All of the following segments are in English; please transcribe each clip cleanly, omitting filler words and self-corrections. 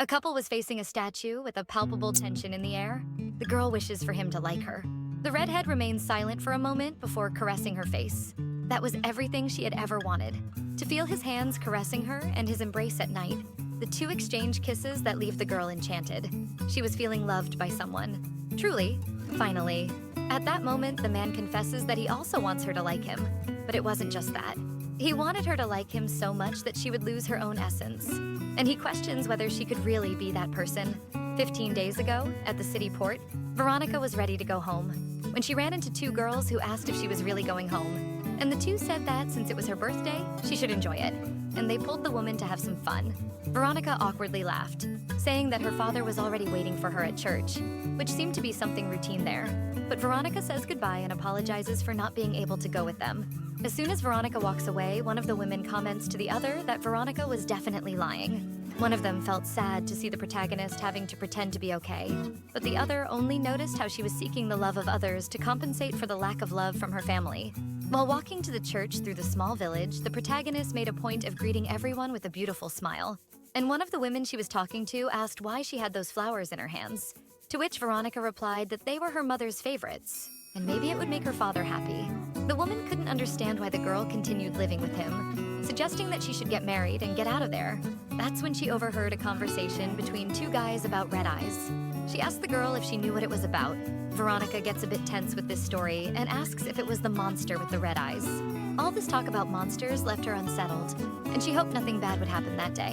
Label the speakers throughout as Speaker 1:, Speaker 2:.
Speaker 1: A couple was facing a statue with a palpable tension in the air. The girl wishes for him to like her. The redhead remains silent for a moment before caressing her face. That was everything she had ever wanted. To feel his hands caressing her and his embrace at night. The two exchange kisses that leave the girl enchanted. She was feeling loved by someone. Truly, finally. At that moment, the man confesses that he also wants her to like him. But it wasn't just that. He wanted her to like him so much that she would lose her own essence. And he questions whether she could really be that person. 15 days ago, at the city port, Veronica was ready to go home, when she ran into two girls who asked if she was really going home. And the two said that since it was her birthday, she should enjoy it. And they pulled the woman to have some fun. Veronica awkwardly laughed, saying that her father was already waiting for her at church, which seemed to be something routine there. But Veronica says goodbye and apologizes for not being able to go with them. As soon as Veronica walks away, one of the women comments to the other that Veronica was definitely lying. One of them felt sad to see the protagonist having to pretend to be okay, but the other only noticed how she was seeking the love of others to compensate for the lack of love from her family. While walking to the church through the small village, the protagonist made a point of greeting everyone with a beautiful smile. And one of the women she was talking to asked why she had those flowers in her hands, to which Veronica replied that they were her mother's favorites, and maybe it would make her father happy. The woman couldn't understand why the girl continued living with him, suggesting that she should get married and get out of there. That's when she overheard a conversation between two guys about red eyes. She asked the girl if she knew what it was about. Veronica gets a bit tense with this story and asks if it was the monster with the red eyes. All this talk about monsters left her unsettled, and she hoped nothing bad would happen that day.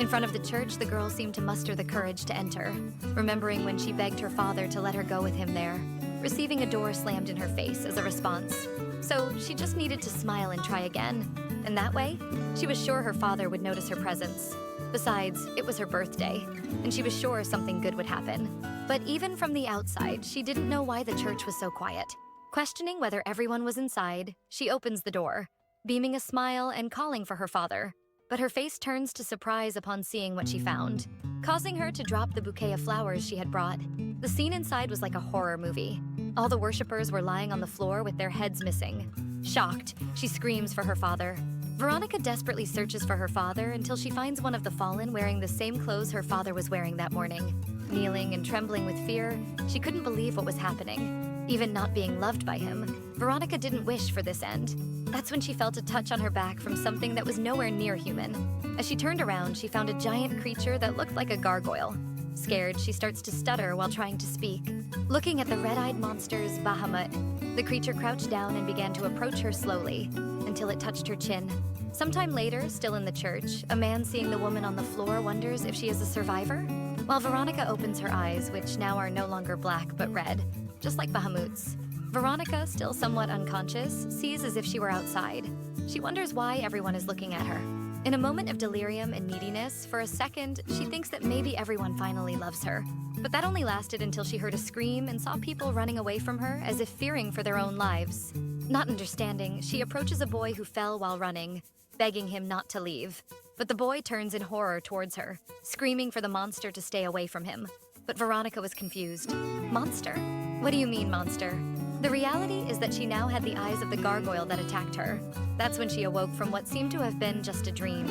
Speaker 1: In front of the church, the girl seemed to muster the courage to enter, remembering when she begged her father to let her go with him there, receiving a door slammed in her face as a response. So she just needed to smile and try again. And that way, she was sure her father would notice her presence. Besides, it was her birthday, and she was sure something good would happen. But even from the outside, she didn't know why the church was so quiet. Questioning whether everyone was inside, she opens the door, beaming a smile and calling for her father. But her face turns to surprise upon seeing what she found, causing her to drop the bouquet of flowers she had brought. The scene inside was like a horror movie. All the worshippers were lying on the floor with their heads missing. Shocked, she screams for her father. Veronica desperately searches for her father until she finds one of the fallen wearing the same clothes her father was wearing that morning. Kneeling and trembling with fear, she couldn't believe what was happening. Even not being loved by him, Veronica didn't wish for this end. That's when she felt a touch on her back from something that was nowhere near human. As she turned around, she found a giant creature that looked like a gargoyle. Scared, she starts to stutter while trying to speak. Looking at the red-eyed monster's Bahamut, the creature crouched down and began to approach her slowly, until it touched her chin. Sometime later, still in the church, a man seeing the woman on the floor wonders if she is a survivor. While Veronica opens her eyes, which now are no longer black but red, just like Bahamut's. Veronica, still somewhat unconscious, sees as if she were outside. She wonders why everyone is looking at her. In a moment of delirium and neediness, for a second, she thinks that maybe everyone finally loves her. But that only lasted until she heard a scream and saw people running away from her as if fearing for their own lives. Not understanding, she approaches a boy who fell while running, begging him not to leave. But the boy turns in horror towards her, screaming for the monster to stay away from him. But Veronica was confused. Monster? What do you mean, monster? The reality is that she now had the eyes of the gargoyle that attacked her. That's when she awoke from what seemed to have been just a dream.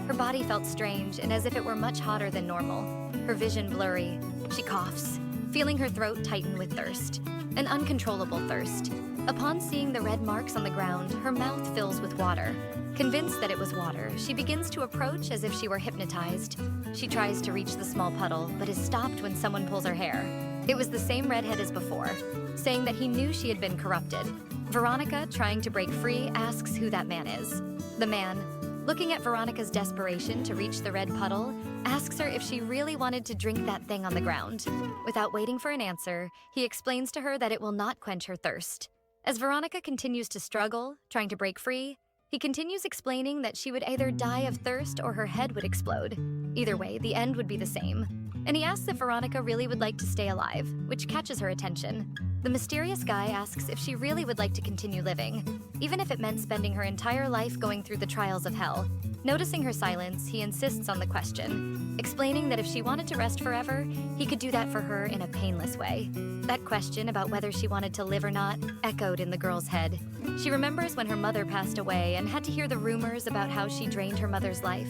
Speaker 1: Her body felt strange and as if it were much hotter than normal. Her vision blurry. She coughs, feeling her throat tighten with thirst. An uncontrollable thirst. Upon seeing the red marks on the ground, her mouth fills with water. Convinced that it was water, she begins to approach as if she were hypnotized. She tries to reach the small puddle, but is stopped when someone pulls her hair. It was the same redhead as before, saying that he knew she had been corrupted. Veronica, trying to break free, asks who that man is. The man, looking at Veronica's desperation to reach the red puddle, asks her if she really wanted to drink that thing on the ground. Without waiting for an answer, he explains to her that it will not quench her thirst. As Veronica continues to struggle, trying to break free, he continues explaining that she would either die of thirst or her head would explode. Either way, the end would be the same. And he asks if Veronica really would like to stay alive, which catches her attention. The mysterious guy asks if she really would like to continue living, even if it meant spending her entire life going through the trials of hell. Noticing her silence, he insists on the question, explaining that if she wanted to rest forever, he could do that for her in a painless way. That question about whether she wanted to live or not echoed in the girl's head. She remembers when her mother passed away and had to hear the rumors about how she drained her mother's life.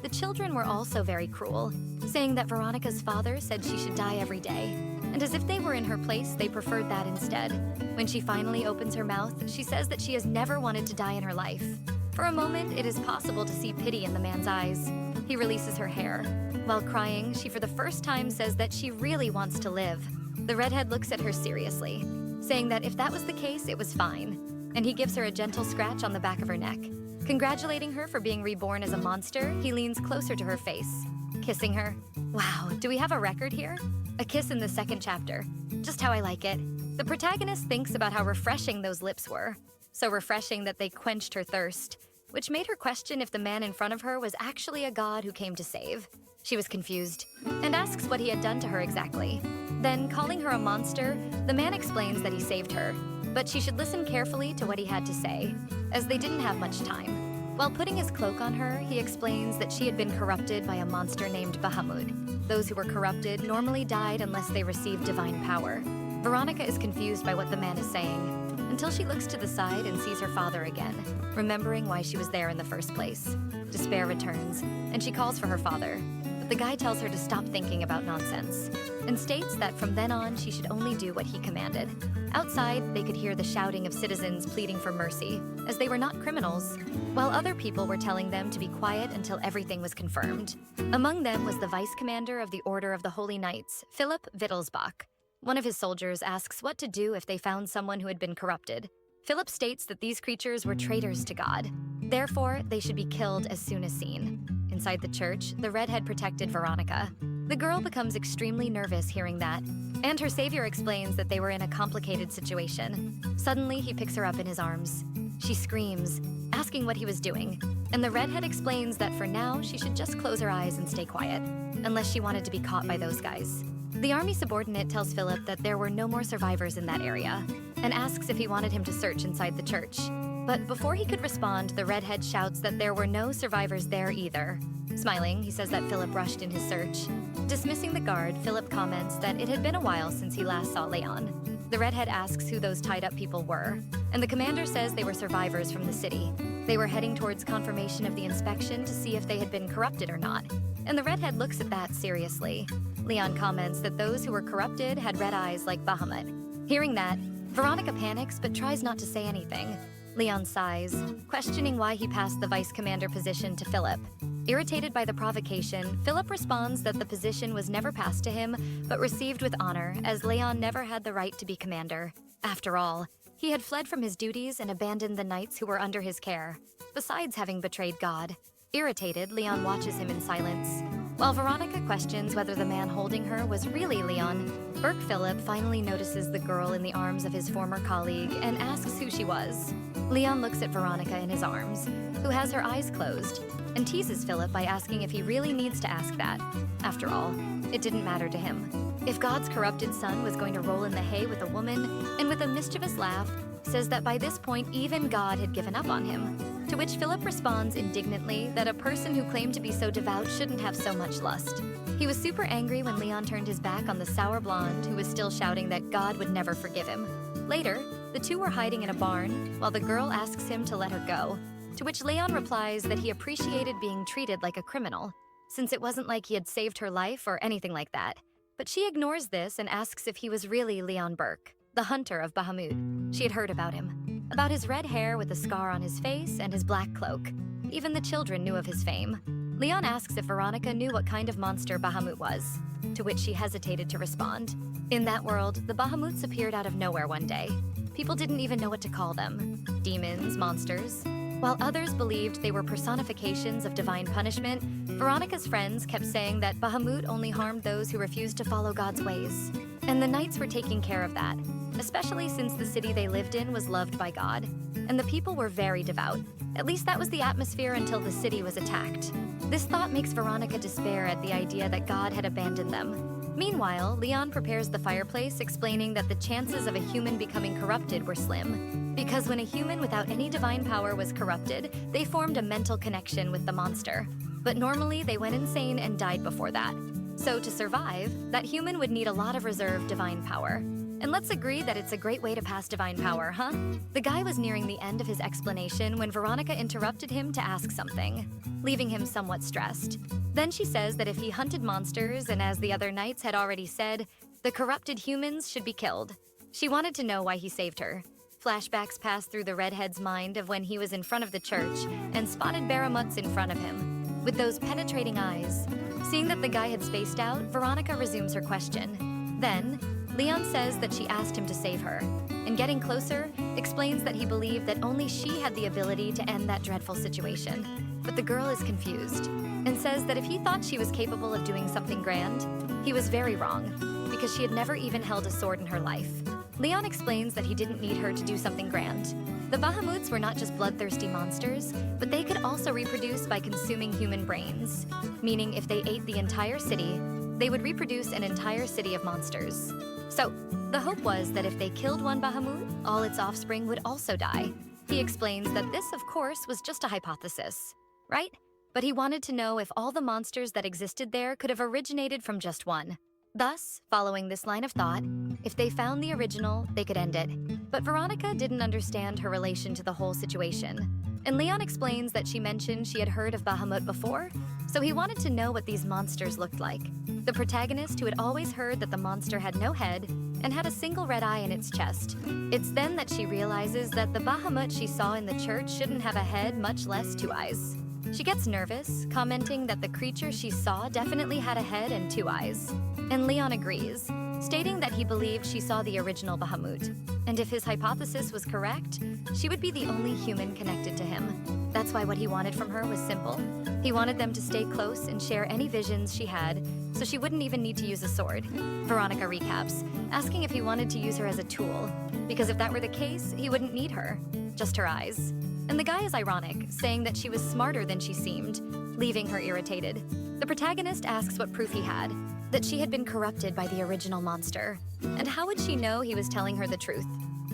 Speaker 1: The children were also very cruel, saying that Veronica's father said she should die every day, and as if they were in her place, they preferred that instead. When she finally opens her mouth, she says that she has never wanted to die in her life. For a moment, it is possible to see pity in the man's eyes. He releases her hair. While crying, she for the first time says that she really wants to live. The redhead looks at her seriously, saying that if that was the case, it was fine, and he gives her a gentle scratch on the back of her neck. Congratulating her for being reborn as a monster, he leans closer to her face, kissing her. Wow, do we have a record here? A kiss in the second chapter. Just how I like it. The protagonist thinks about how refreshing those lips were. So refreshing that they quenched her thirst, which made her question if the man in front of her was actually a god who came to save. She was confused, and asks what he had done to her exactly. Then, calling her a monster, the man explains that he saved her, but she should listen carefully to what he had to say, as they didn't have much time. While putting his cloak on her, he explains that she had been corrupted by a monster named Bahamut. Those who were corrupted normally died unless they received divine power. Veronica is confused by what the man is saying, until she looks to the side and sees her father again, remembering why she was there in the first place. Despair returns, and she calls for her father, but the guy tells her to stop thinking about nonsense, and states that from then on she should only do what he commanded. Outside, they could hear the shouting of citizens pleading for mercy, as they were not criminals, while other people were telling them to be quiet until everything was confirmed. Among them was the vice commander of the Order of the Holy Knights, Philip Wittelsbach. One of his soldiers asks what to do if they found someone who had been corrupted. Philip states that these creatures were traitors to God. Therefore, they should be killed as soon as seen. Inside the church, the redhead protected Veronica. The girl becomes extremely nervous hearing that, and her savior explains that they were in a complicated situation. Suddenly, he picks her up in his arms. She screams, asking what he was doing, and the redhead explains that for now, she should just close her eyes and stay quiet, unless she wanted to be caught by those guys. The army subordinate tells Philip that there were no more survivors in that area, and asks if he wanted him to search inside the church. But before he could respond, the redhead shouts that there were no survivors there either. Smiling, he says that Philip rushed in his search. Dismissing the guard, Philip comments that it had been a while since he last saw Leon. The redhead asks who those tied-up people were, and the commander says they were survivors from the city. They were heading towards confirmation of the inspection to see if they had been corrupted or not, and the redhead looks at that seriously. Leon comments that those who were corrupted had red eyes like Bahamut. Hearing that, Veronica panics but tries not to say anything. Leon sighs, questioning why he passed the vice commander position to Philip. Irritated by the provocation, Philip responds that the position was never passed to him, but received with honor, as Leon never had the right to be commander. After all, he had fled from his duties and abandoned the knights who were under his care, besides having betrayed God. Irritated, Leon watches him in silence. While Veronica questions whether the man holding her was really Leon, Burke Philip finally notices the girl in the arms of his former colleague and asks who she was. Leon looks at Veronica in his arms, who has her eyes closed, and teases Philip by asking if he really needs to ask that. After all, it didn't matter to him. If God's corrupted son was going to roll in the hay with a woman, and with a mischievous laugh, says that by this point even God had given up on him. To which Philip responds indignantly that a person who claimed to be so devout shouldn't have so much lust. He was super angry when Leon turned his back on the sour blonde who was still shouting that God would never forgive him. Later, the two were hiding in a barn while the girl asks him to let her go, to which Leon replies that he appreciated being treated like a criminal, since it wasn't like he had saved her life or anything like that. But she ignores this and asks if he was really Leon Burke, the hunter of Bahamut. She had heard about him, about his red hair with a scar on his face and his black cloak. Even the children knew of his fame. Leon asks if Veronica knew what kind of monster Bahamut was, to which she hesitated to respond. In that world, the Bahamuts appeared out of nowhere one day. People didn't even know what to call them. Demons, monsters. While others believed they were personifications of divine punishment, Veronica's friends kept saying that Bahamut only harmed those who refused to follow God's ways. And the knights were taking care of that, especially since the city they lived in was loved by God, and the people were very devout. At least that was the atmosphere until the city was attacked. This thought makes Veronica despair at the idea that God had abandoned them. Meanwhile, Leon prepares the fireplace, explaining that the chances of a human becoming corrupted were slim, because when a human without any divine power was corrupted, they formed a mental connection with the monster. But normally they went insane and died before that. So to survive, that human would need a lot of reserved divine power. And let's agree that it's a great way to pass divine power, huh? The guy was nearing the end of his explanation when Veronica interrupted him to ask something, leaving him somewhat stressed. Then she says that if he hunted monsters, and as the other knights had already said, the corrupted humans should be killed. She wanted to know why he saved her. Flashbacks passed through the redhead's mind of when he was in front of the church and spotted Bahamut's in front of him, with those penetrating eyes. Seeing that the guy had spaced out, Veronica resumes her question. Then, Leon says that she asked him to save her, and getting closer, explains that he believed that only she had the ability to end that dreadful situation. But the girl is confused, and says that if he thought she was capable of doing something grand, he was very wrong, because she had never even held a sword in her life. Leon explains that he didn't need her to do something grand. The Bahamuts were not just bloodthirsty monsters, but they could also reproduce by consuming human brains, meaning if they ate the entire city, they would reproduce an entire city of monsters. So, the hope was that if they killed one Bahamut, all its offspring would also die. He explains that this, of course, was just a hypothesis, right? But he wanted to know if all the monsters that existed there could have originated from just one. Thus, following this line of thought, if they found the original, they could end it. But Veronica didn't understand her relation to the whole situation. And Leon explains that she mentioned she had heard of Bahamut before, so he wanted to know what these monsters looked like. The protagonist, who had always heard that the monster had no head and had a single red eye in its chest. It's then that she realizes that the Bahamut she saw in the church shouldn't have a head, much less 2 eyes. She gets nervous, commenting that the creature she saw definitely had a head and 2 eyes. And Leon agrees, stating that he believed she saw the original Bahamut. And if his hypothesis was correct, she would be the only human connected to him. That's why what he wanted from her was simple. He wanted them to stay close and share any visions she had, so she wouldn't even need to use a sword. Veronica recaps, asking if he wanted to use her as a tool, because if that were the case, he wouldn't need her, just her eyes. And the guy is ironic, saying that she was smarter than she seemed, leaving her irritated. The protagonist asks what proof he had, that she had been corrupted by the original monster. And how would she know he was telling her the truth?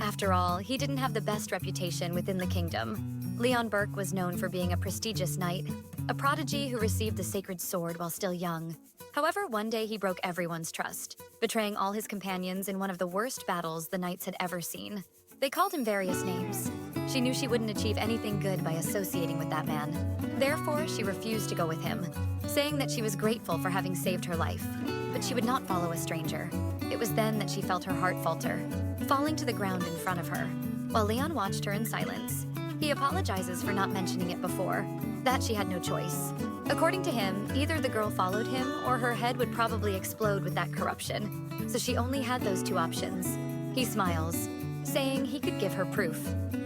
Speaker 1: After all, he didn't have the best reputation within the kingdom. Leon Burke was known for being a prestigious knight, a prodigy who received the sacred sword while still young. However, one day he broke everyone's trust, betraying all his companions in one of the worst battles the knights had ever seen. They called him various names. She knew she wouldn't achieve anything good by associating with that man. Therefore, she refused to go with him, saying that she was grateful for having saved her life, but she would not follow a stranger. It was then that she felt her heart falter, falling to the ground in front of her, while Leon watched her in silence. He apologizes for not mentioning it before, that she had no choice. According to him, either the girl followed him or her head would probably explode with that corruption, so she only had those 2 options. He smiles, saying he could give her proof,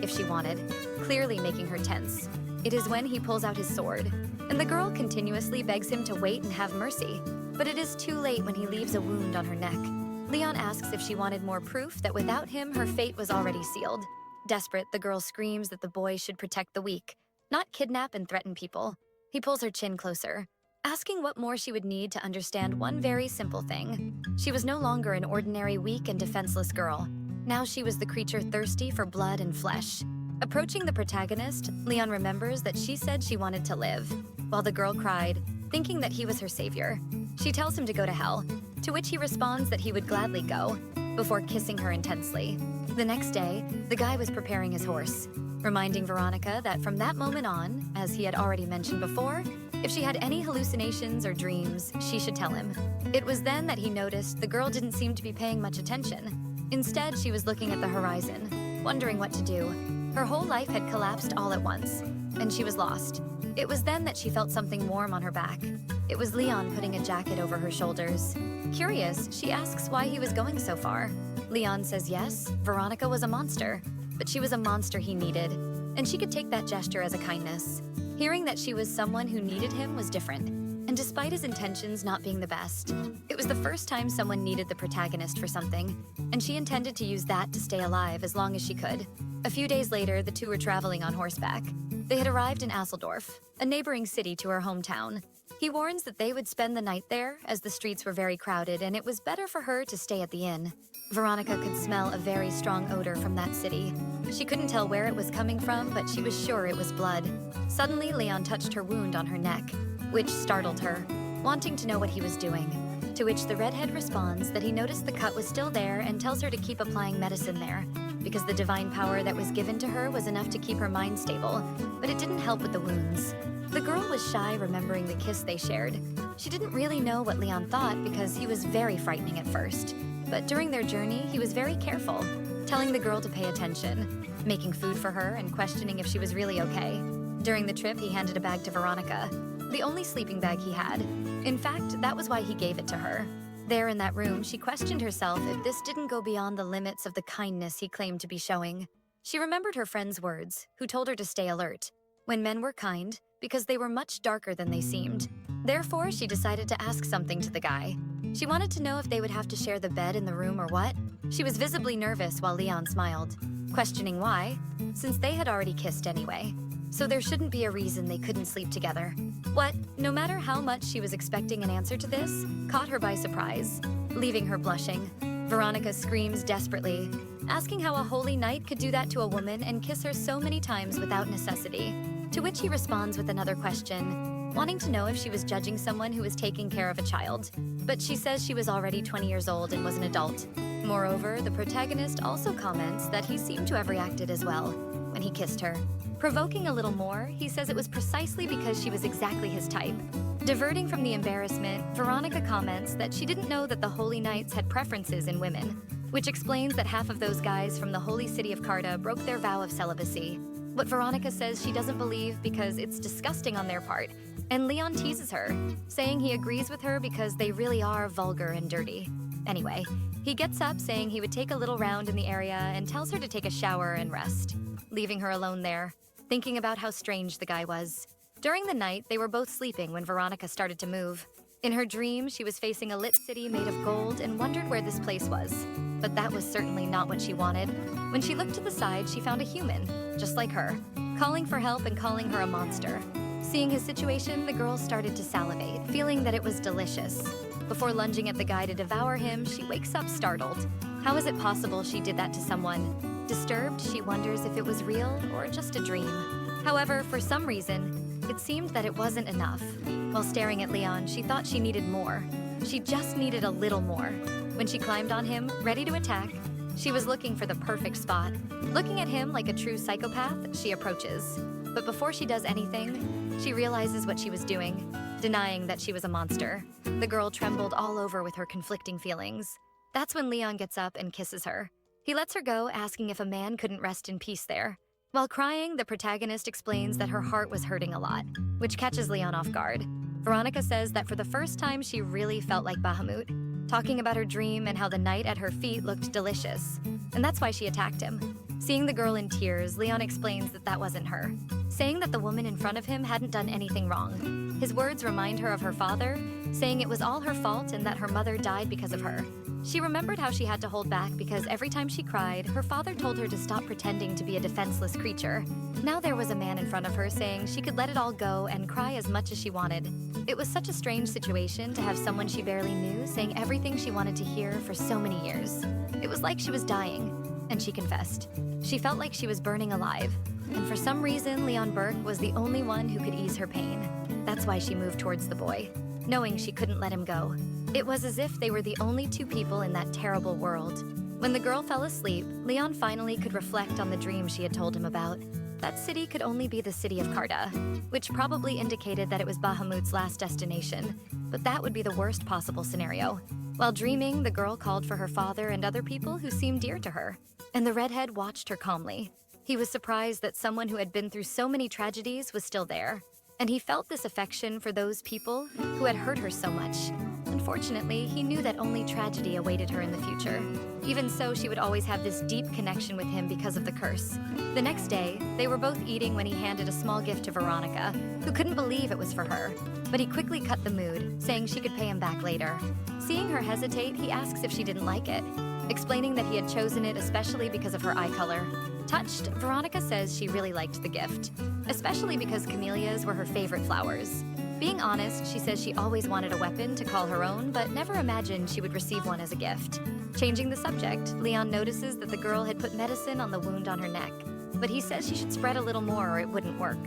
Speaker 1: if she wanted, clearly making her tense. It is when he pulls out his sword, and the girl continuously begs him to wait and have mercy, but it is too late when he leaves a wound on her neck. Leon asks if she wanted more proof that without him, her fate was already sealed. Desperate, the girl screams that the boy should protect the weak, not kidnap and threaten people. He pulls her chin closer, asking what more she would need to understand one very simple thing. She was no longer an ordinary weak and defenseless girl. Now she was the creature thirsty for blood and flesh. Approaching the protagonist, Leon remembers that she said she wanted to live, while the girl cried, thinking that he was her savior. She tells him to go to hell, to which he responds that he would gladly go, before kissing her intensely. The next day, the guy was preparing his horse, reminding Veronica that from that moment on, as he had already mentioned before, if she had any hallucinations or dreams, she should tell him. It was then that he noticed the girl didn't seem to be paying much attention. Instead, she was looking at the horizon, wondering what to do. Her whole life had collapsed all at once, and she was lost. It was then that she felt something warm on her back. It was Leon putting a jacket over her shoulders. Curious, she asks why he was going so far. Leon says yes, Veronica was a monster, but she was a monster he needed, and she could take that gesture as a kindness. Hearing that she was someone who needed him was different, and despite his intentions not being the best, it was the first time someone needed the protagonist for something, and she intended to use that to stay alive as long as she could. A few days later, the 2 were traveling on horseback. They had arrived in Asseldorf, a neighboring city to her hometown. He warns that they would spend the night there, as the streets were very crowded and it was better for her to stay at the inn. Veronica could smell a very strong odor from that city. She couldn't tell where it was coming from, but she was sure it was blood. Suddenly, Leon touched her wound on her neck, which startled her, wanting to know what he was doing. To which the redhead responds that he noticed the cut was still there and tells her to keep applying medicine there, because the divine power that was given to her was enough to keep her mind stable, but it didn't help with the wounds. The girl was shy, remembering the kiss they shared. She didn't really know what Leon thought because he was very frightening at first. But during their journey, he was very careful, telling the girl to pay attention, making food for her and questioning if she was really okay. During the trip, he handed a bag to Veronica, the only sleeping bag he had. In fact, that was why he gave it to her. There in that room, she questioned herself if this didn't go beyond the limits of the kindness he claimed to be showing. She remembered her friend's words, who told her to stay alert when men were kind, because they were much darker than they seemed. Therefore, she decided to ask something to the guy. She wanted to know if they would have to share the bed in the room or what. She was visibly nervous while Leon smiled, questioning why, since they had already kissed anyway. So there shouldn't be a reason they couldn't sleep together. What, no matter how much she was expecting an answer to this, caught her by surprise, leaving her blushing. Veronica screams desperately, asking how a holy knight could do that to a woman and kiss her so many times without necessity. To which he responds with another question, wanting to know if she was judging someone who was taking care of a child. But she says she was already 20 years old and was an adult. Moreover, the protagonist also comments that he seemed to have reacted as well when he kissed her. Provoking a little more, he says it was precisely because she was exactly his type. Diverting from the embarrassment, Veronica comments that she didn't know that the Holy Knights had preferences in women, which explains that half of those guys from the holy city of Carta broke their vow of celibacy. What Veronica says she doesn't believe because it's disgusting on their part, and Leon teases her, saying he agrees with her because they really are vulgar and dirty. Anyway, he gets up saying he would take a little round in the area and tells her to take a shower and rest, leaving her alone there, thinking about how strange the guy was. During the night, they were both sleeping when Veronica started to move. In her dream, she was facing a lit city made of gold and wondered where this place was. But that was certainly not what she wanted. When she looked to the side, she found a human, just like her, calling for help and calling her a monster. Seeing his situation, the girl started to salivate, feeling that it was delicious. Before lunging at the guy to devour him, she wakes up startled. How is it possible she did that to someone? Disturbed, she wonders if it was real or just a dream. However, for some reason, it seemed that it wasn't enough. While staring at Leon, she thought she needed more. She just needed a little more. When she climbed on him, ready to attack, she was looking for the perfect spot. Looking at him like a true psychopath, she approaches. But before she does anything, she realizes what she was doing, denying that she was a monster. The girl trembled all over with her conflicting feelings. That's when Leon gets up and kisses her. He lets her go, asking if a man couldn't rest in peace there. While crying, the protagonist explains that her heart was hurting a lot, which catches Leon off guard. Veronica says that for the first time she really felt like Bahamut, talking about her dream and how the night at her feet looked delicious, and that's why she attacked him. Seeing the girl in tears, Leon explains that that wasn't her, saying that the woman in front of him hadn't done anything wrong. His words remind her of her father, saying it was all her fault and that her mother died because of her. She remembered how she had to hold back because every time she cried, her father told her to stop pretending to be a defenseless creature. Now there was a man in front of her saying she could let it all go and cry as much as she wanted. It was such a strange situation to have someone she barely knew saying everything she wanted to hear for so many years. It was like she was dying, and she confessed. She felt like she was burning alive, and for some reason, Leon Burke was the only one who could ease her pain. That's why she moved towards the boy, knowing she couldn't let him go. It was as if they were the only two people in that terrible world. When the girl fell asleep, Leon finally could reflect on the dream she had told him about. That city could only be the city of Carta, which probably indicated that it was Bahamut's last destination, but that would be the worst possible scenario. While dreaming, the girl called for her father and other people who seemed dear to her, and the redhead watched her calmly. He was surprised that someone who had been through so many tragedies was still there, and he felt this affection for those people who had hurt her so much. Unfortunately, he knew that only tragedy awaited her in the future. Even so, she would always have this deep connection with him because of the curse. The next day, they were both eating when he handed a small gift to Veronica, who couldn't believe it was for her. But he quickly cut the mood, saying she could pay him back later. Seeing her hesitate, he asks if she didn't like it, explaining that he had chosen it especially because of her eye color. Touched, Veronica says she really liked the gift, especially because camellias were her favorite flowers. Being honest, she says she always wanted a weapon to call her own, but never imagined she would receive one as a gift. Changing the subject, Leon notices that the girl had put medicine on the wound on her neck, but he says she should spread a little more or it wouldn't work.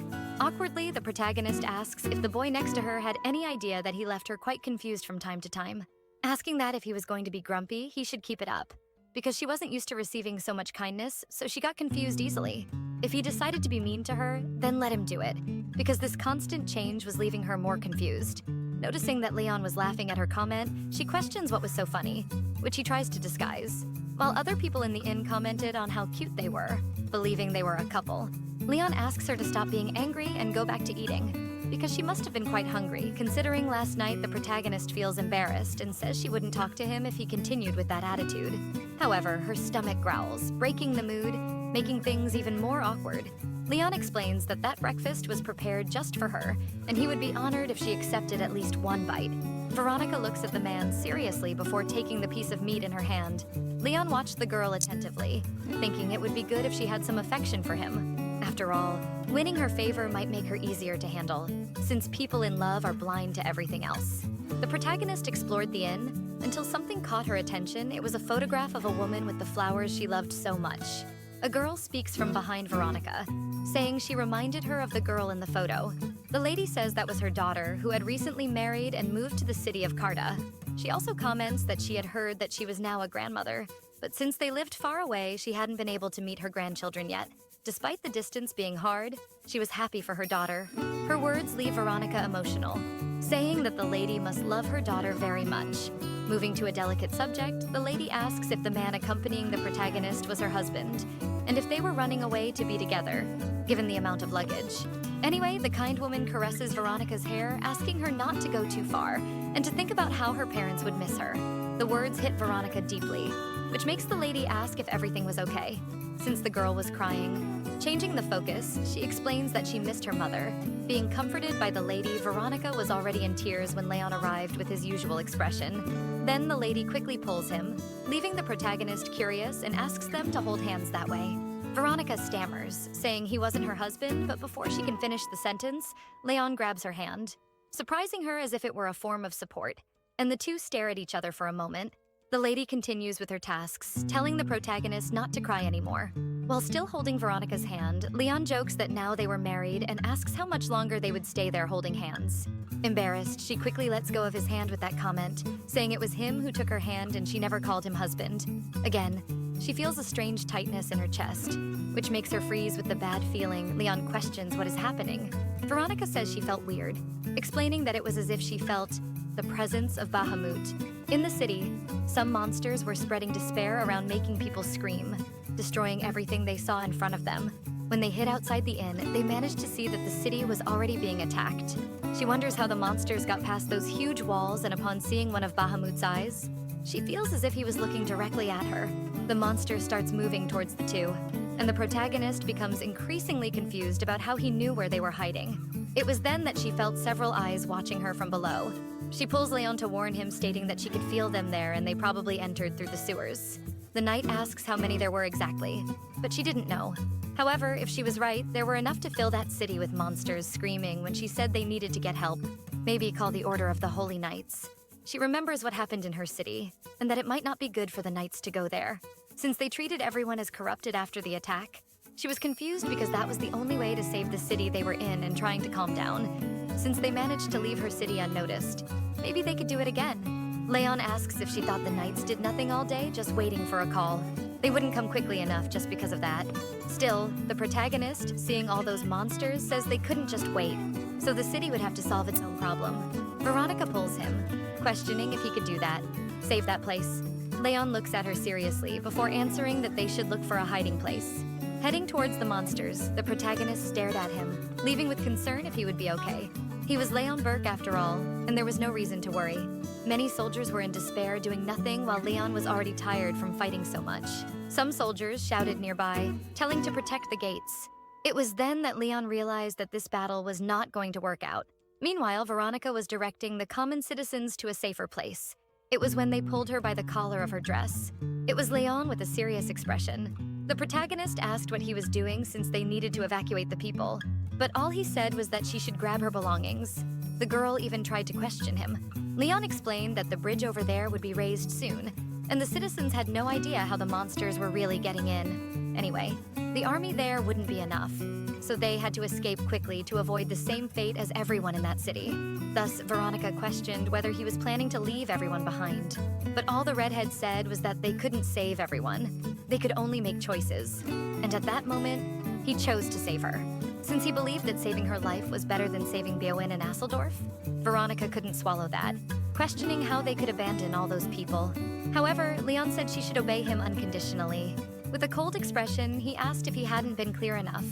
Speaker 1: Awkwardly, the protagonist asks if the boy next to her had any idea that he left her quite confused from time to time. asking that if he was going to be grumpy, he should keep it up. Because she wasn't used to receiving so much kindness, so she got confused easily. If he decided to be mean to her, then let him do it, because this constant change was leaving her more confused. Noticing that Leon was laughing at her comment, she questions what was so funny, which he tries to disguise. While other people in the inn commented on how cute they were, believing they were a couple, Leon asks her to stop being angry and go back to eating, because she must have been quite hungry, considering last night the protagonist feels embarrassed and says she wouldn't talk to him if he continued with that attitude. However, her stomach growls, breaking the mood, making things even more awkward. Leon explains that that breakfast was prepared just for her, and he would be honored if she accepted at least one bite. Veronica looks at the man seriously before taking the piece of meat in her hand. Leon watched the girl attentively, thinking it would be good if she had some affection for him. After all, winning her favor might make her easier to handle, since people in love are blind to everything else. The protagonist explored the inn until something caught her attention. It was a photograph of a woman with the flowers she loved so much. A girl speaks from behind Veronica, saying she reminded her of the girl in the photo. The lady says that was her daughter, who had recently married and moved to the city of Carta. She also comments that she had heard that she was now a grandmother, but since they lived far away, she hadn't been able to meet her grandchildren yet. Despite the distance being hard, she was happy for her daughter. Her words leave Veronica emotional, saying that the lady must love her daughter very much. Moving to a delicate subject, the lady asks if the man accompanying the protagonist was her husband, and if they were running away to be together, given the amount of luggage. Anyway, the kind woman caresses Veronica's hair, asking her not to go too far, and to think about how her parents would miss her. The words hit Veronica deeply, which makes the lady ask if everything was okay, since the girl was crying. Changing the focus, she explains that she missed her mother. Being comforted by the lady, Veronica was already in tears when Leon arrived with his usual expression. Then the lady quickly pulls him, leaving the protagonist curious and asks them to hold hands that way. Veronica stammers, saying he wasn't her husband, but before she can finish the sentence, Leon grabs her hand, surprising her as if it were a form of support, and the two stare at each other for a moment. The lady continues with her tasks, telling the protagonist not to cry anymore. While still holding Veronica's hand, Leon jokes that now they were married and asks how much longer they would stay there holding hands. Embarrassed, she quickly lets go of his hand with that comment, saying it was him who took her hand and she never called him husband. Again, she feels a strange tightness in her chest, which makes her freeze with the bad feeling. Leon questions what is happening. Veronica says she felt weird, explaining that it was as if she felt the presence of Bahamut. In the city, some monsters were spreading despair around, making people scream, destroying everything they saw in front of them. When they hid outside the inn, they managed to see that the city was already being attacked. She wonders how the monsters got past those huge walls, and upon seeing one of Bahamut's eyes, she feels as if he was looking directly at her. The monster starts moving towards the two, and the protagonist becomes increasingly confused about how he knew where they were hiding. It was then that she felt several eyes watching her from below. She pulls Leon to warn him, stating that she could feel them there and they probably entered through the sewers. The knight asks how many there were exactly, but she didn't know. However, if she was right, there were enough to fill that city with monsters screaming when she said they needed to get help. Maybe call the Order of the Holy Knights. She remembers what happened in her city, and that it might not be good for the knights to go there, since they treated everyone as corrupted after the attack. She was confused because that was the only way to save the city they were in and trying to calm down. Since they managed to leave her city unnoticed, maybe they could do it again. Leon asks if she thought the knights did nothing all day, just waiting for a call. They wouldn't come quickly enough just because of that. Still, the protagonist, seeing all those monsters, says they couldn't just wait, so the city would have to solve its own problem. Veronica pulls him, questioning if he could do that, save that place. Leon looks at her seriously before answering that they should look for a hiding place. Heading towards the monsters, the protagonist stared at him, leaving with concern if he would be okay. He was Leon Burke after all, and there was no reason to worry. Many soldiers were in despair, doing nothing, while Leon was already tired from fighting so much. Some soldiers shouted nearby, telling to protect the gates. It was then that Leon realized that this battle was not going to work out. Meanwhile, Veronica was directing the common citizens to a safer place. It was when they pulled her by the collar of her dress. It was Leon with a serious expression. The protagonist asked what he was doing since they needed to evacuate the people, but all he said was that she should grab her belongings. The girl even tried to question him. Leon explained that the bridge over there would be raised soon, and the citizens had no idea how the monsters were really getting in. Anyway, the army there wouldn't be enough. so they had to escape quickly to avoid the same fate as everyone in that city. Thus, Veronica questioned whether he was planning to leave everyone behind. But all the redhead said was that they couldn't save everyone. They could only make choices. And at that moment, he chose to save her. Since he believed that saving her life was better than saving Bjorn and Asseldorf, Veronica couldn't swallow that, questioning how they could abandon all those people. However, Leon said she should obey him unconditionally. With a cold expression, he asked if he hadn't been clear enough.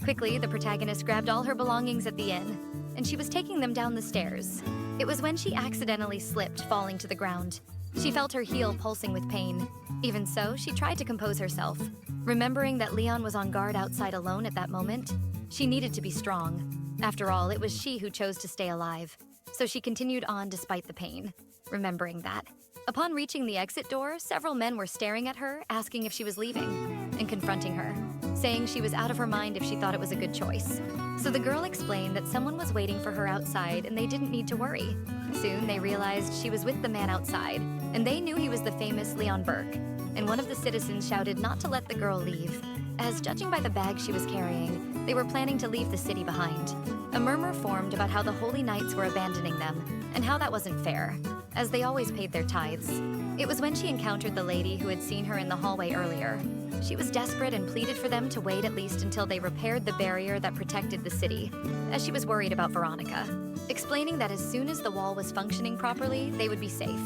Speaker 1: Quickly, the protagonist grabbed all her belongings at the inn, and she was taking them down the stairs. It was when she accidentally slipped, falling to the ground. She felt her heel pulsing with pain. Even so, she tried to compose herself. Remembering that Leon was on guard outside alone at that moment, she needed to be strong. After all, it was she who chose to stay alive. So she continued on despite the pain, remembering that. Upon reaching the exit door, several men were staring at her, asking if she was leaving, and confronting her, saying she was out of her mind if she thought it was a good choice. So the girl explained that someone was waiting for her outside and they didn't need to worry. Soon they realized she was with the man outside, and they knew he was the famous Leon Burke. And one of the citizens shouted not to let the girl leave, as judging by the bag she was carrying, they were planning to leave the city behind. A murmur formed about how the holy knights were abandoning them, and how that wasn't fair, as they always paid their tithes. It was when she encountered the lady who had seen her in the hallway earlier. She was desperate and pleaded for them to wait at least until they repaired the barrier that protected the city, as she was worried about Veronica, explaining that as soon as the wall was functioning properly, they would be safe.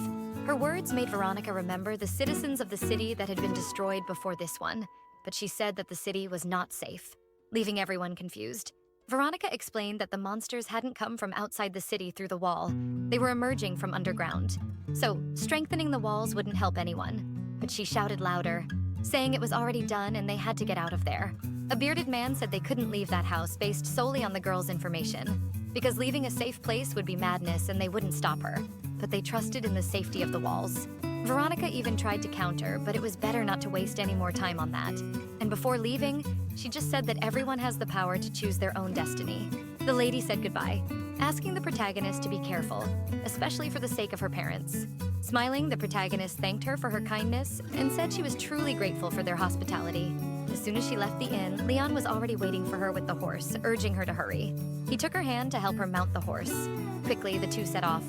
Speaker 1: Her words made Veronica remember the citizens of the city that had been destroyed before this one, but she said that the city was not safe, leaving everyone confused. Veronica explained that the monsters hadn't come from outside the city through the wall. They were emerging from underground. So, strengthening the walls wouldn't help anyone. But she shouted louder, saying it was already done and they had to get out of there. A bearded man said they couldn't leave that house based solely on the girl's information, because leaving a safe place would be madness and they wouldn't stop her. But they trusted in the safety of the walls. Veronica even tried to counter, but it was better not to waste any more time on that. And before leaving, she just said that everyone has the power to choose their own destiny. The lady said goodbye, asking the protagonist to be careful, especially for the sake of her parents. Smiling, the protagonist thanked her for her kindness and said she was truly grateful for their hospitality. As soon as she left the inn, Leon was already waiting for her with the horse, urging her to hurry. He took her hand to help her mount the horse. Quickly, the two set off.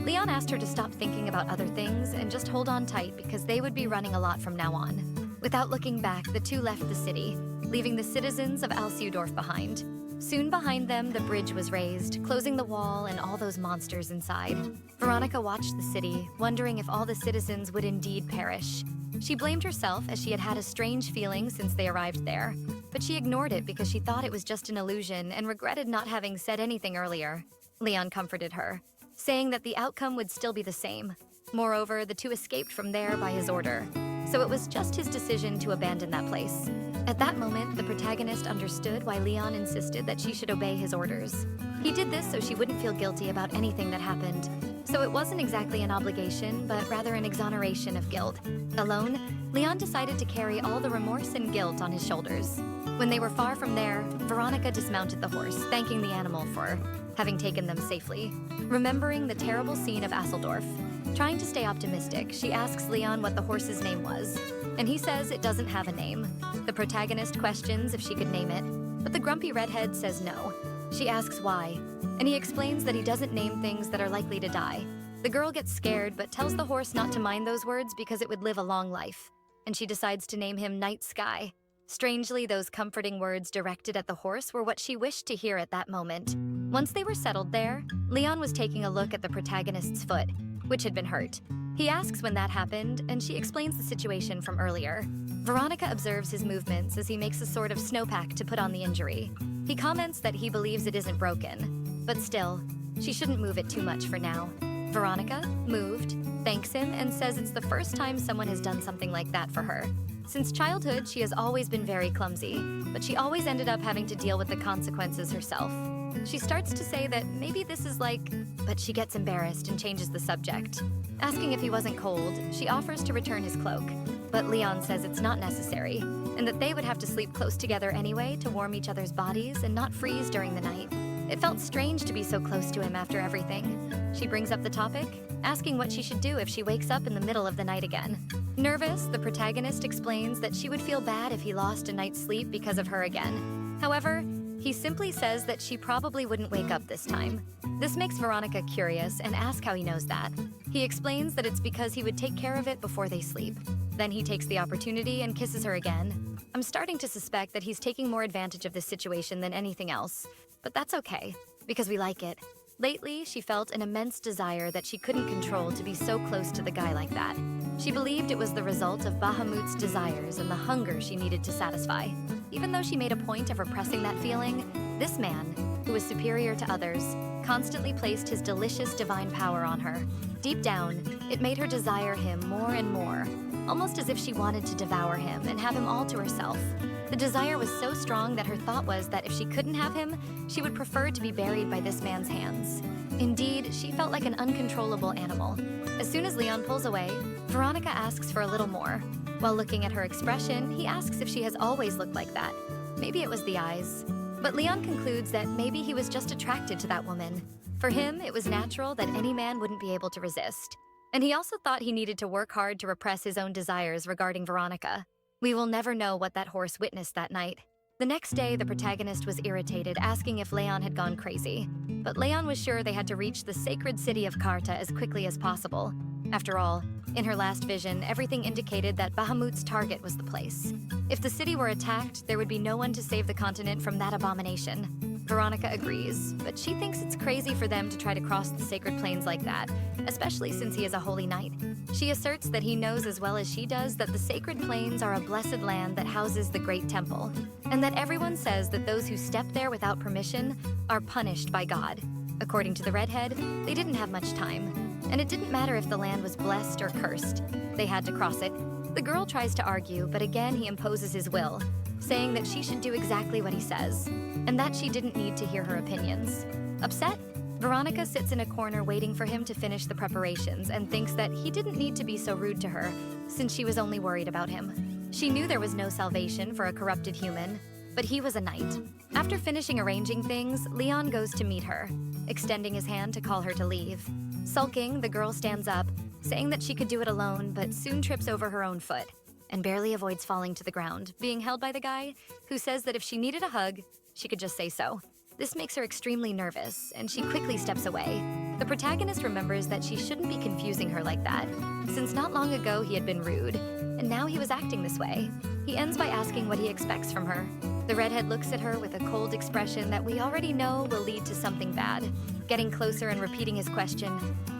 Speaker 1: Leon asked her to stop thinking about other things and just hold on tight because they would be running a lot from now on. Without looking back, the two left the city, leaving the citizens of Alseudorf behind. Soon behind them, the bridge was raised, closing the wall and all those monsters inside. Veronica watched the city, wondering if all the citizens would indeed perish. She blamed herself as she had had a strange feeling since they arrived there, but she ignored it because she thought it was just an illusion and regretted not having said anything earlier. Leon comforted her, saying that the outcome would still be the same. Moreover, the two escaped from there by his order, so it was just his decision to abandon that place. At that moment, the protagonist understood why Leon insisted that she should obey his orders. He did this so she wouldn't feel guilty about anything that happened. So it wasn't exactly an obligation, but rather an exoneration of guilt. Alone, Leon decided to carry all the remorse and guilt on his shoulders. When they were far from there, Veronica dismounted the horse, thanking the animal for having taken them safely. Remembering the terrible scene of Asseldorf, trying to stay optimistic, she asks Leon what the horse's name was, and he says it doesn't have a name. The protagonist questions if she could name it, but the grumpy redhead says no. She asks why, and he explains that he doesn't name things that are likely to die. The girl gets scared, but tells the horse not to mind those words because it would live a long life, and she decides to name him Night Sky. Strangely, those comforting words directed at the horse were what she wished to hear at that moment. Once they were settled there, Leon was taking a look at the protagonist's foot, which had been hurt. He asks when that happened, and she explains the situation from earlier. Veronica observes his movements as he makes a sort of snowpack to put on the injury. He comments that he believes it isn't broken, but still, she shouldn't move it too much for now. Veronica, moved, thanks him and says it's the first time someone has done something like that for her. Since childhood, she has always been very clumsy, but she always ended up having to deal with the consequences herself. She starts to say that maybe this is like, but she gets embarrassed and changes the subject. Asking if he wasn't cold, she offers to return his cloak, but Leon says it's not necessary, and that they would have to sleep close together anyway to warm each other's bodies and not freeze during the night. It felt strange to be so close to him after everything. She brings up the topic, asking what she should do if she wakes up in the middle of the night again. Nervous, the protagonist explains that she would feel bad if he lost a night's sleep because of her again. However, He simply says that she probably wouldn't wake up this time. This makes Veronica curious and asks how he knows that. He explains that it's because he would take care of it before they sleep. Then he takes the opportunity and kisses her again. I'm starting to suspect that he's taking more advantage of this situation than anything else, but that's okay, because we like it. Lately, she felt an immense desire that she couldn't control to be so close to the guy like that. She believed it was the result of Bahamut's desires and the hunger she needed to satisfy. Even though she made a point of repressing that feeling, this man, who was superior to others, constantly placed his delicious divine power on her. Deep down, it made her desire him more and more, almost as if she wanted to devour him and have him all to herself. The desire was so strong that her thought was that if she couldn't have him, she would prefer to be buried by this man's hands. Indeed, she felt like an uncontrollable animal. As soon as Leon pulls away, Veronica asks for a little more. While looking at her expression, he asks if she has always looked like that. Maybe it was the eyes. But Leon concludes that maybe he was just attracted to that woman. For him, it was natural that any man wouldn't be able to resist. And he also thought he needed to work hard to repress his own desires regarding Veronica. We will never know what that horse witnessed that night. The next day, the protagonist was irritated, asking if Leon had gone crazy. But Leon was sure they had to reach the sacred city of Karta as quickly as possible. After all, in her last vision, everything indicated that Bahamut's target was the place. If the city were attacked, there would be no one to save the continent from that abomination. Veronica agrees, but she thinks it's crazy for them to try to cross the sacred plains like that, especially since he is a holy knight. She asserts that he knows as well as she does that the sacred plains are a blessed land that houses the great temple, and that everyone says that those who step there without permission are punished by God. According to the redhead, they didn't have much time, and it didn't matter if the land was blessed or cursed. They had to cross it. The girl tries to argue, but again he imposes his will, saying that she should do exactly what he says, and that she didn't need to hear her opinions. Upset, Veronica sits in a corner waiting for him to finish the preparations and thinks that he didn't need to be so rude to her, since she was only worried about him. She knew there was no salvation for a corrupted human, but he was a knight. After finishing arranging things, Leon goes to meet her, extending his hand to call her to leave. Sulking, the girl stands up, saying that she could do it alone, but soon trips over her own foot and barely avoids falling to the ground, being held by the guy, who says that if she needed a hug, she could just say so. This makes her extremely nervous, and she quickly steps away. The protagonist remembers that she shouldn't be confusing her like that, since not long ago he had been rude, and now he was acting this way. He ends by asking what he expects from her. The redhead looks at her with a cold expression that we already know will lead to something bad. Getting closer and repeating his question,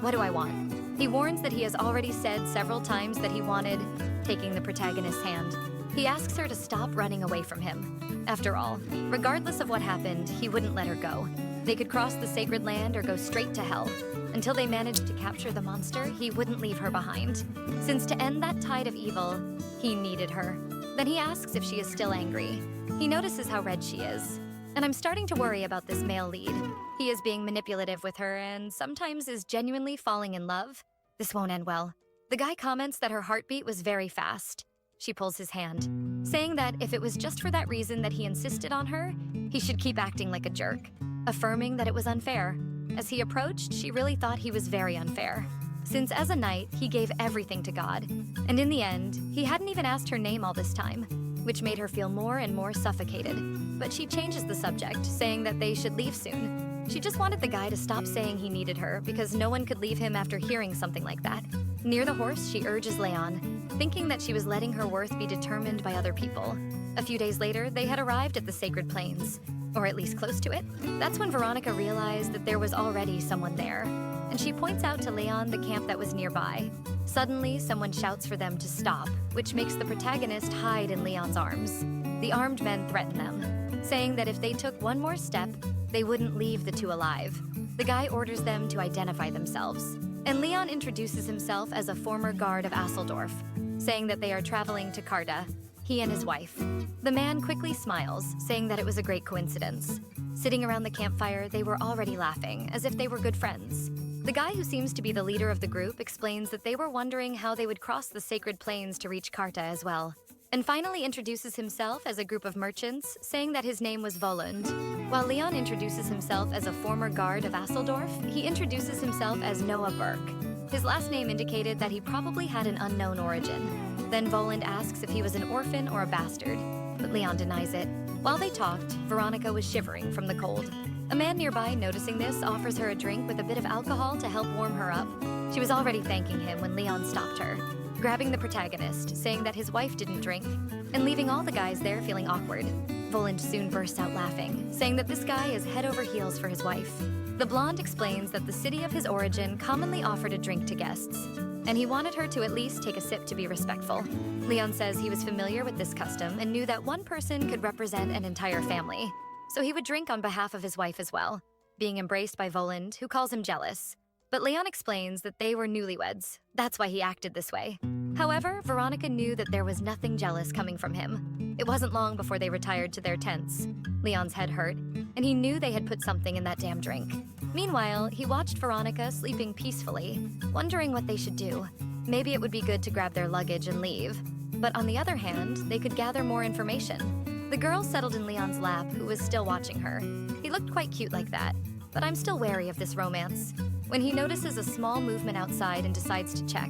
Speaker 1: "What do I want?" He warns that he has already said several times that he wanted, taking the protagonist's hand. He asks her to stop running away from him. After all, regardless of what happened, he wouldn't let her go. They could cross the sacred land or go straight to hell. Until they managed to capture the monster, he wouldn't leave her behind. Since to end that tide of evil, he needed her. Then he asks if she is still angry. He notices how red she is. And I'm starting to worry about this male lead. He is being manipulative with her and sometimes is genuinely falling in love. This won't end well. The guy comments that her heartbeat was very fast. She pulls his hand, saying that if it was just for that reason that he insisted on her, he should keep acting like a jerk, affirming that it was unfair. As he approached, she really thought he was very unfair, since as a knight, he gave everything to God. And in the end, he hadn't even asked her name all this time, which made her feel more and more suffocated. But she changes the subject, saying that they should leave soon. She just wanted the guy to stop saying he needed her because no one could leave him after hearing something like that. Near the horse, she urges Leon, thinking that she was letting her worth be determined by other people. A few days later, they had arrived at the sacred plains, or at least close to it. That's when Veronica realized that there was already someone there, and she points out to Leon the camp that was nearby. Suddenly, someone shouts for them to stop, which makes the protagonist hide in Leon's arms. The armed men threaten them, saying that if they took one more step, they wouldn't leave the two alive. The guy orders them to identify themselves, and Leon introduces himself as a former guard of Asseldorf, saying that they are traveling to Karta, he and his wife. The man quickly smiles, saying that it was a great coincidence. Sitting around the campfire, they were already laughing, as if they were good friends. The guy who seems to be the leader of the group explains that they were wondering how they would cross the sacred plains to reach Karta as well, and finally introduces himself as a group of merchants, saying that his name was Voland. While Leon introduces himself as a former guard of Asseldorf, he introduces himself as Noah Burke. His last name indicated that he probably had an unknown origin. Then Voland asks if he was an orphan or a bastard, but Leon denies it. While they talked, Veronica was shivering from the cold. A man nearby, noticing this, offers her a drink with a bit of alcohol to help warm her up. She was already thanking him when Leon stopped her, grabbing the protagonist, saying that his wife didn't drink, and leaving all the guys there feeling awkward. Voland soon bursts out laughing, saying that this guy is head over heels for his wife. The blonde explains that the city of his origin commonly offered a drink to guests, and he wanted her to at least take a sip to be respectful. Leon says he was familiar with this custom and knew that one person could represent an entire family, so he would drink on behalf of his wife as well, being embraced by Voland, who calls him jealous. But Leon explains that they were newlyweds. That's why he acted this way. However, Veronica knew that there was nothing jealous coming from him. It wasn't long before they retired to their tents. Leon's head hurt, and he knew they had put something in that damn drink. Meanwhile, he watched Veronica sleeping peacefully, wondering what they should do. Maybe it would be good to grab their luggage and leave. But on the other hand, they could gather more information. The girl settled in Leon's lap, who was still watching her. He looked quite cute like that, but I'm still wary of this romance. When he notices a small movement outside and decides to check,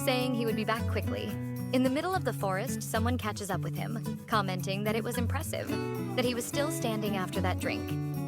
Speaker 1: saying he would be back quickly. In the middle of the forest, someone catches up with him, commenting that it was impressive, that he was still standing after that drink.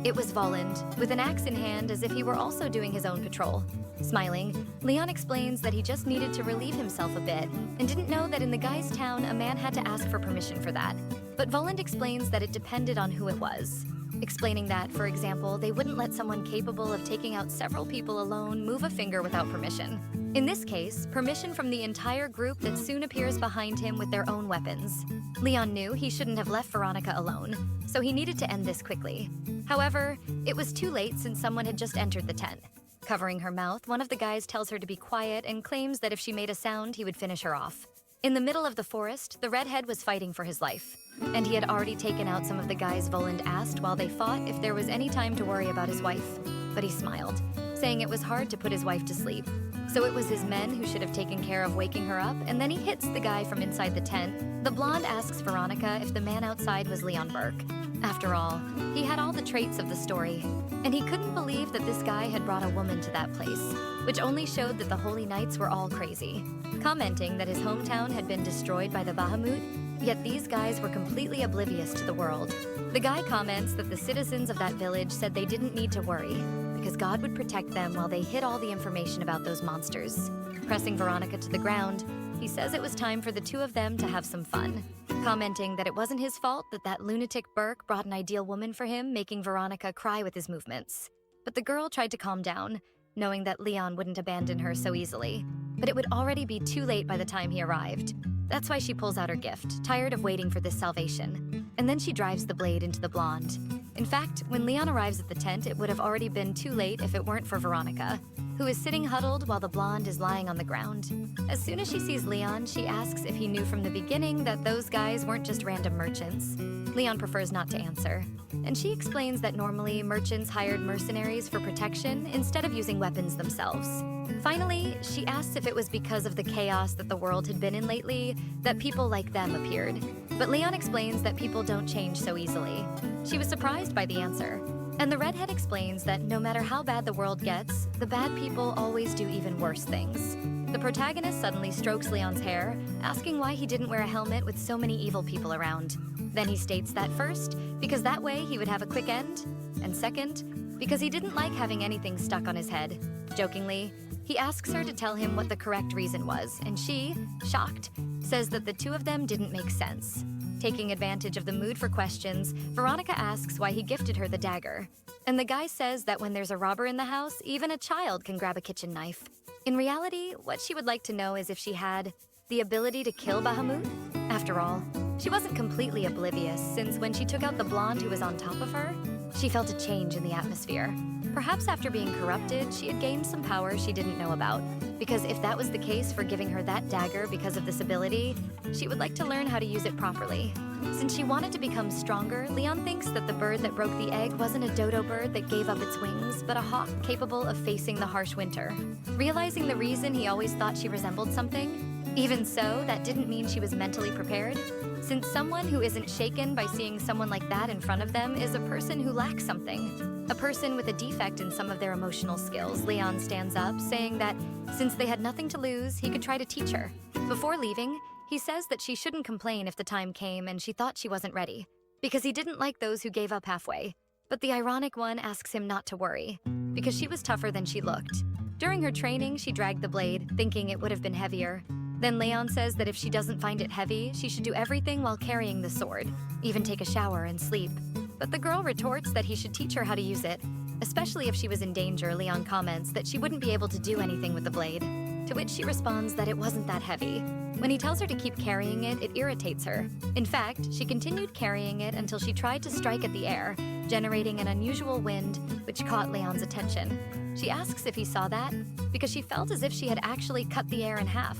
Speaker 1: It was Voland, with an axe in hand as if he were also doing his own patrol. Smiling, Leon explains that he just needed to relieve himself a bit and didn't know that in the guy's town a man had to ask for permission for that. But Voland explains that it depended on who it was, explaining that, for example, they wouldn't let someone capable of taking out several people alone move a finger without permission. In this case, permission from the entire group that soon appears behind him with their own weapons. Leon knew he shouldn't have left Veronica alone, so he needed to end this quickly. However, it was too late since someone had just entered the tent. Covering her mouth, one of the guys tells her to be quiet and claims that if she made a sound, he would finish her off. In the middle of the forest, the redhead was fighting for his life, and he had already taken out some of the guys Voland asked while they fought if there was any time to worry about his wife. But he smiled, saying it was hard to put his wife to sleep. So it was his men who should have taken care of waking her up, and then he hits the guy from inside the tent. The blonde asks Veronica if the man outside was Leon Burke. After all, he had all the traits of the story, and he couldn't believe that this guy had brought a woman to that place, which only showed that the Holy Knights were all crazy. Commenting that his hometown had been destroyed by the Bahamut, yet these guys were completely oblivious to the world. The guy comments that the citizens of that village said they didn't need to worry, because God would protect them while they hid all the information about those monsters. Pressing Veronica to the ground, he says it was time for the two of them to have some fun, commenting that it wasn't his fault that that lunatic Burke brought an ideal woman for him, making Veronica cry with his movements. But the girl tried to calm down, knowing that Leon wouldn't abandon her so easily. But it would already be too late by the time he arrived. That's why she pulls out her gift, tired of waiting for this salvation. And then she drives the blade into the blonde. In fact, when Leon arrives at the tent, it would have already been too late if it weren't for Veronica, who is sitting huddled while the blonde is lying on the ground. As soon as she sees Leon, she asks if he knew from the beginning that those guys weren't just random merchants. Leon prefers not to answer, and she explains that normally merchants hired mercenaries for protection instead of using weapons themselves. Finally, she asks if it was because of the chaos that the world had been in lately that people like them appeared. But Leon explains that people don't change so easily. She was surprised by the answer. And the redhead explains that no matter how bad the world gets, the bad people always do even worse things. The protagonist suddenly strokes Leon's hair, asking why he didn't wear a helmet with so many evil people around. Then he states that first, because that way he would have a quick end, and second, because he didn't like having anything stuck on his head. Jokingly, he asks her to tell him what the correct reason was, and she, shocked, says that the two of them didn't make sense. Taking advantage of the mood for questions, Veronica asks why he gifted her the dagger. And the guy says that when there's a robber in the house, even a child can grab a kitchen knife. In reality, what she would like to know is if she had the ability to kill Bahamut. After all, she wasn't completely oblivious, since when she took out the blonde who was on top of her, she felt a change in the atmosphere. Perhaps after being corrupted, she had gained some power she didn't know about. Because if that was the case for giving her that dagger because of this ability, she would like to learn how to use it properly. Since she wanted to become stronger, Leon thinks that the bird that broke the egg wasn't a dodo bird that gave up its wings, but a hawk capable of facing the harsh winter. Realizing the reason he always thought she resembled something, even so, that didn't mean she was mentally prepared. Since someone who isn't shaken by seeing someone like that in front of them is a person who lacks something. A person with a defect in some of their emotional skills. Leon stands up, saying that since they had nothing to lose, he could try to teach her. Before leaving, he says that she shouldn't complain if the time came and she thought she wasn't ready. because he didn't like those who gave up halfway. But the ironic one asks him not to worry, because she was tougher than she looked. During her training, she dragged the blade, thinking it would have been heavier. Then Leon says that if she doesn't find it heavy, she should do everything while carrying the sword, even take a shower and sleep. But the girl retorts that he should teach her how to use it. Especially if she was in danger, Leon comments that she wouldn't be able to do anything with the blade. To which she responds that it wasn't that heavy. When he tells her to keep carrying it, it irritates her. In fact, she continued carrying it until she tried to strike at the air, generating an unusual wind, which caught Leon's attention. She asks if he saw that, because she felt as if she had actually cut the air in half,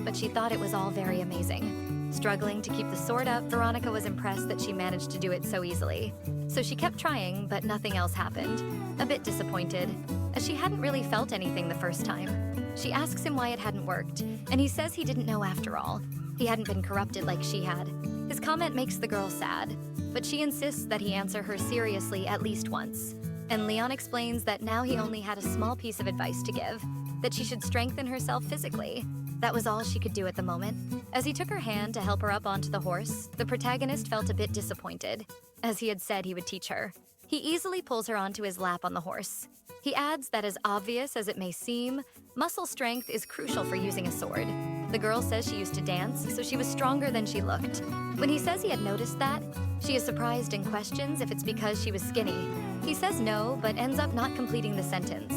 Speaker 1: but she thought it was all very amazing. Struggling to keep the sword up, Veronica was impressed that she managed to do it so easily. So she kept trying, but nothing else happened. A bit disappointed, as she hadn't really felt anything the first time. She asks him why it hadn't worked, and he says he didn't know after all. He hadn't been corrupted like she had. His comment makes the girl sad, but she insists that he answer her seriously at least once. And Leon explains that now he only had a small piece of advice to give, that she should strengthen herself physically. That was all she could do at the moment. As he took her hand to help her up onto the horse, the protagonist felt a bit disappointed, as he had said he would teach her. He easily pulls her onto his lap on the horse. He adds that as obvious as it may seem, muscle strength is crucial for using a sword. The girl says she used to dance, so she was stronger than she looked. When he says he had noticed that, she is surprised and questions if it's because she was skinny. He says no, but ends up not completing the sentence,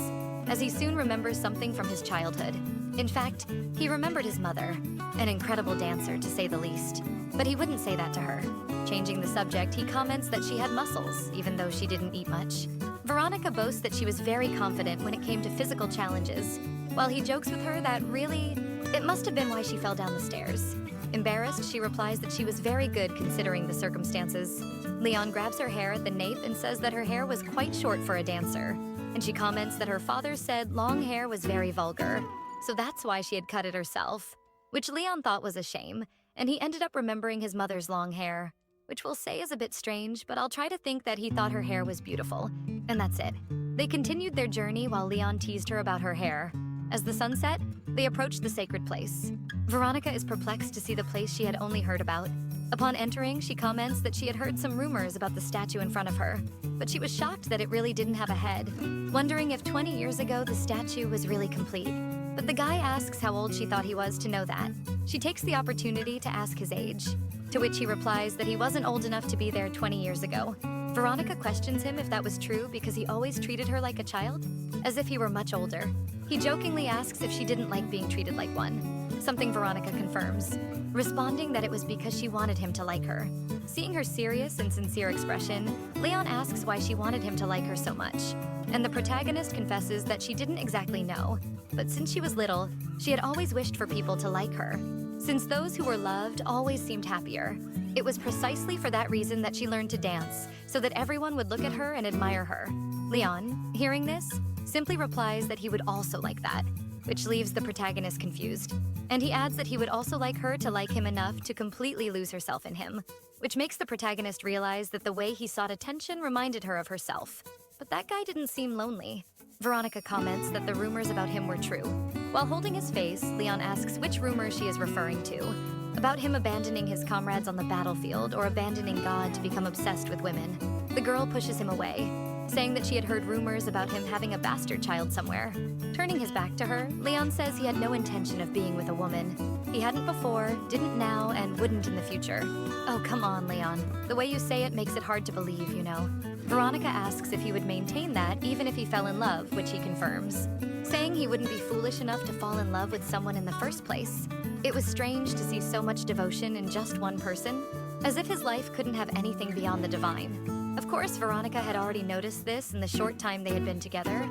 Speaker 1: as he soon remembers something from his childhood. In fact, he remembered his mother, an incredible dancer to say the least. But he wouldn't say that to her. Changing the subject, he comments that she had muscles, even though she didn't eat much. Veronica boasts that she was very confident when it came to physical challenges, while he jokes with her that really, it must have been why she fell down the stairs. Embarrassed, she replies that she was very good considering the circumstances. Leon grabs her hair at the nape and says that her hair was quite short for a dancer, and she comments that her father said long hair was very vulgar, so that's why she had cut it herself, which Leon thought was a shame, and he ended up remembering his mother's long hair, which we'll say is a bit strange, but I'll try to think that he thought her hair was beautiful, and that's it. They continued their journey while Leon teased her about her hair. As the sun set, they approached the sacred place. Veronica is perplexed to see the place she had only heard about. Upon entering, she comments that she had heard some rumors about the statue in front of her, but she was shocked that it really didn't have a head, wondering if 20 years ago the statue was really complete. But the guy asks how old she thought he was to know that. She takes the opportunity to ask his age, to which he replies that he wasn't old enough to be there 20 years ago. Veronica questions him if that was true because he always treated her like a child, as if he were much older. He jokingly asks if she didn't like being treated like one, something Veronica confirms, responding that it was because she wanted him to like her. Seeing her serious and sincere expression, Leon asks why she wanted him to like her so much, and the protagonist confesses that she didn't exactly know, but since she was little, she had always wished for people to like her, since those who were loved always seemed happier. It was precisely for that reason that she learned to dance, so that everyone would look at her and admire her. Leon, hearing this, simply replies that he would also like that, which leaves the protagonist confused. And he adds that he would also like her to like him enough to completely lose herself in him, which makes the protagonist realize that the way he sought attention reminded her of herself. But that guy didn't seem lonely. Veronica comments that the rumors about him were true. While holding his face, Leon asks which rumor she is referring to, about him abandoning his comrades on the battlefield or abandoning God to become obsessed with women. The girl pushes him away, saying that she had heard rumors about him having a bastard child somewhere. Turning his back to her, Leon says he had no intention of being with a woman. He hadn't before, didn't now, and wouldn't in the future. Oh, come on, Leon. The way you say it makes it hard to believe, you know. Veronica asks if he would maintain that even if he fell in love, which he confirms, saying he wouldn't be foolish enough to fall in love with someone in the first place. It was strange to see so much devotion in just one person, as if his life couldn't have anything beyond the divine. Of course, Veronica had already noticed this in the short time they had been together,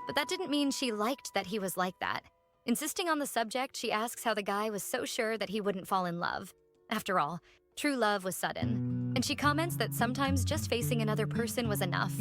Speaker 1: but that didn't mean she liked that he was like that. Insisting on the subject, she asks how the guy was so sure that he wouldn't fall in love. After all, true love was sudden, and she comments that sometimes just facing another person was enough.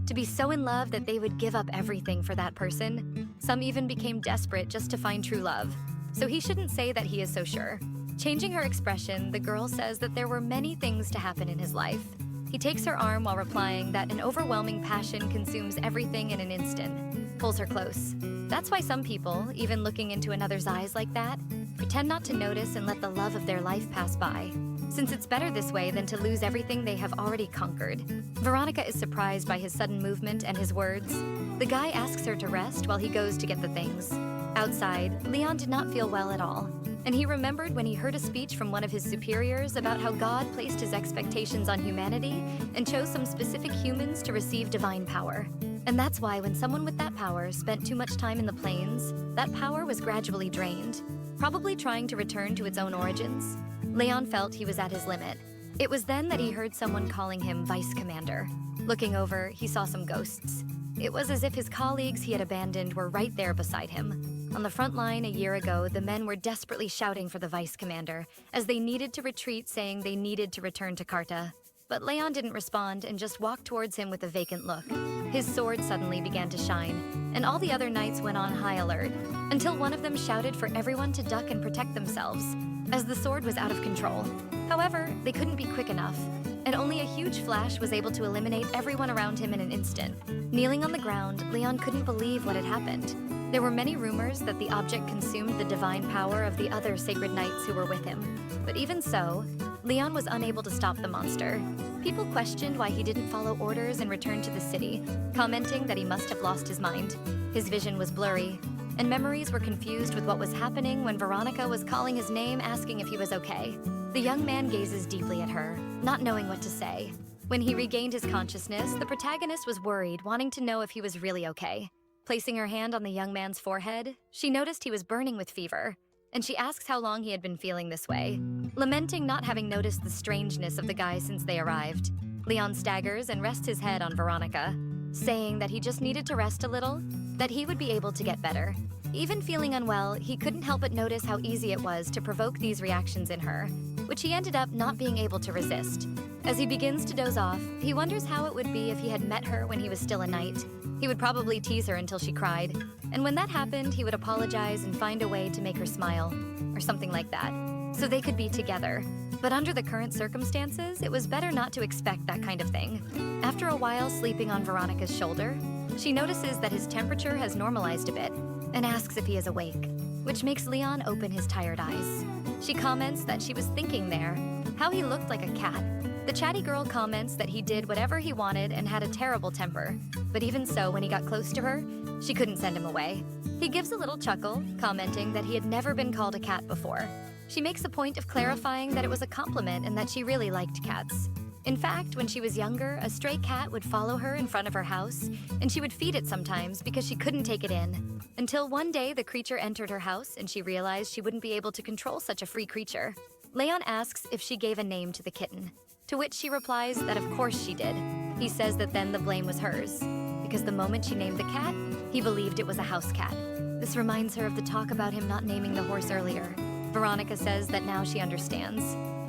Speaker 1: To be so in love that they would give up everything for that person. Some even became desperate just to find true love. So he shouldn't say that he is so sure. Changing her expression, the girl says that there were many things to happen in his life. He takes her arm while replying that an overwhelming passion consumes everything in an instant. Pulls her close. That's why some people, even looking into another's eyes like that, pretend not to notice and let the love of their life pass by. since it's better this way than to lose everything they have already conquered. Veronica is surprised by his sudden movement and his words. The guy asks her to rest while he goes to get the things. Outside, Leon did not feel well at all, and he remembered when he heard a speech from one of his superiors about how God placed his expectations on humanity and chose some specific humans to receive divine power. And that's why when someone with that power spent too much time in the plains, that power was gradually drained, probably trying to return to its own origins. Leon felt he was at his limit. It was then that he heard someone calling him Vice Commander. Looking over, he saw some ghosts. It was as if his colleagues he had abandoned were right there beside him. On the front line a year ago, the men were desperately shouting for the Vice Commander, as they needed to retreat, saying they needed to return to Carta. But Leon didn't respond and just walked towards him with a vacant look. His sword suddenly began to shine, and all the other knights went on high alert, until one of them shouted for everyone to duck and protect themselves, as the sword was out of control. However, they couldn't be quick enough, and only a huge flash was able to eliminate everyone around him in an instant. Kneeling on the ground, Leon couldn't believe what had happened. There were many rumors that the object consumed the divine power of the other sacred knights who were with him. But even so, Leon was unable to stop the monster. People questioned why he didn't follow orders and return to the city, commenting that he must have lost his mind. His vision was blurry, and memories were confused with what was happening when Veronica was calling his name, asking if he was okay. The young man gazes deeply at her, not knowing what to say. When he regained his consciousness, the protagonist was worried, wanting to know if he was really okay. Placing her hand on the young man's forehead, she noticed he was burning with fever, and she asks how long he had been feeling this way, lamenting not having noticed the strangeness of the guy since they arrived. Leon staggers and rests his head on Veronica, saying that he just needed to rest a little, that he would be able to get better. Even feeling unwell, he couldn't help but notice how easy it was to provoke these reactions in her, which he ended up not being able to resist. As he begins to doze off, he wonders how it would be if he had met her when he was still a knight. He would probably tease her until she cried, and when that happened, he would apologize and find a way to make her smile, or something like that, so they could be together. But under the current circumstances, it was better not to expect that kind of thing. After a while sleeping on Veronica's shoulder, she notices that his temperature has normalized a bit, and asks if he is awake, which makes Leon open his tired eyes. She comments that she was thinking there, how he looked like a cat. The chatty girl comments that he did whatever he wanted and had a terrible temper, but even so, when he got close to her, she couldn't send him away. He gives a little chuckle, commenting that he had never been called a cat before. She makes a point of clarifying that it was a compliment and that she really liked cats. In fact, when she was younger, a stray cat would follow her in front of her house, and she would feed it sometimes because she couldn't take it in. Until one day, the creature entered her house and she realized she wouldn't be able to control such a free creature. Leon asks if she gave a name to the kitten, to which she replies that of course she did. He says that then the blame was hers, because the moment she named the cat, he believed it was a house cat. This reminds her of the talk about him not naming the horse earlier. Veronica says that now she understands,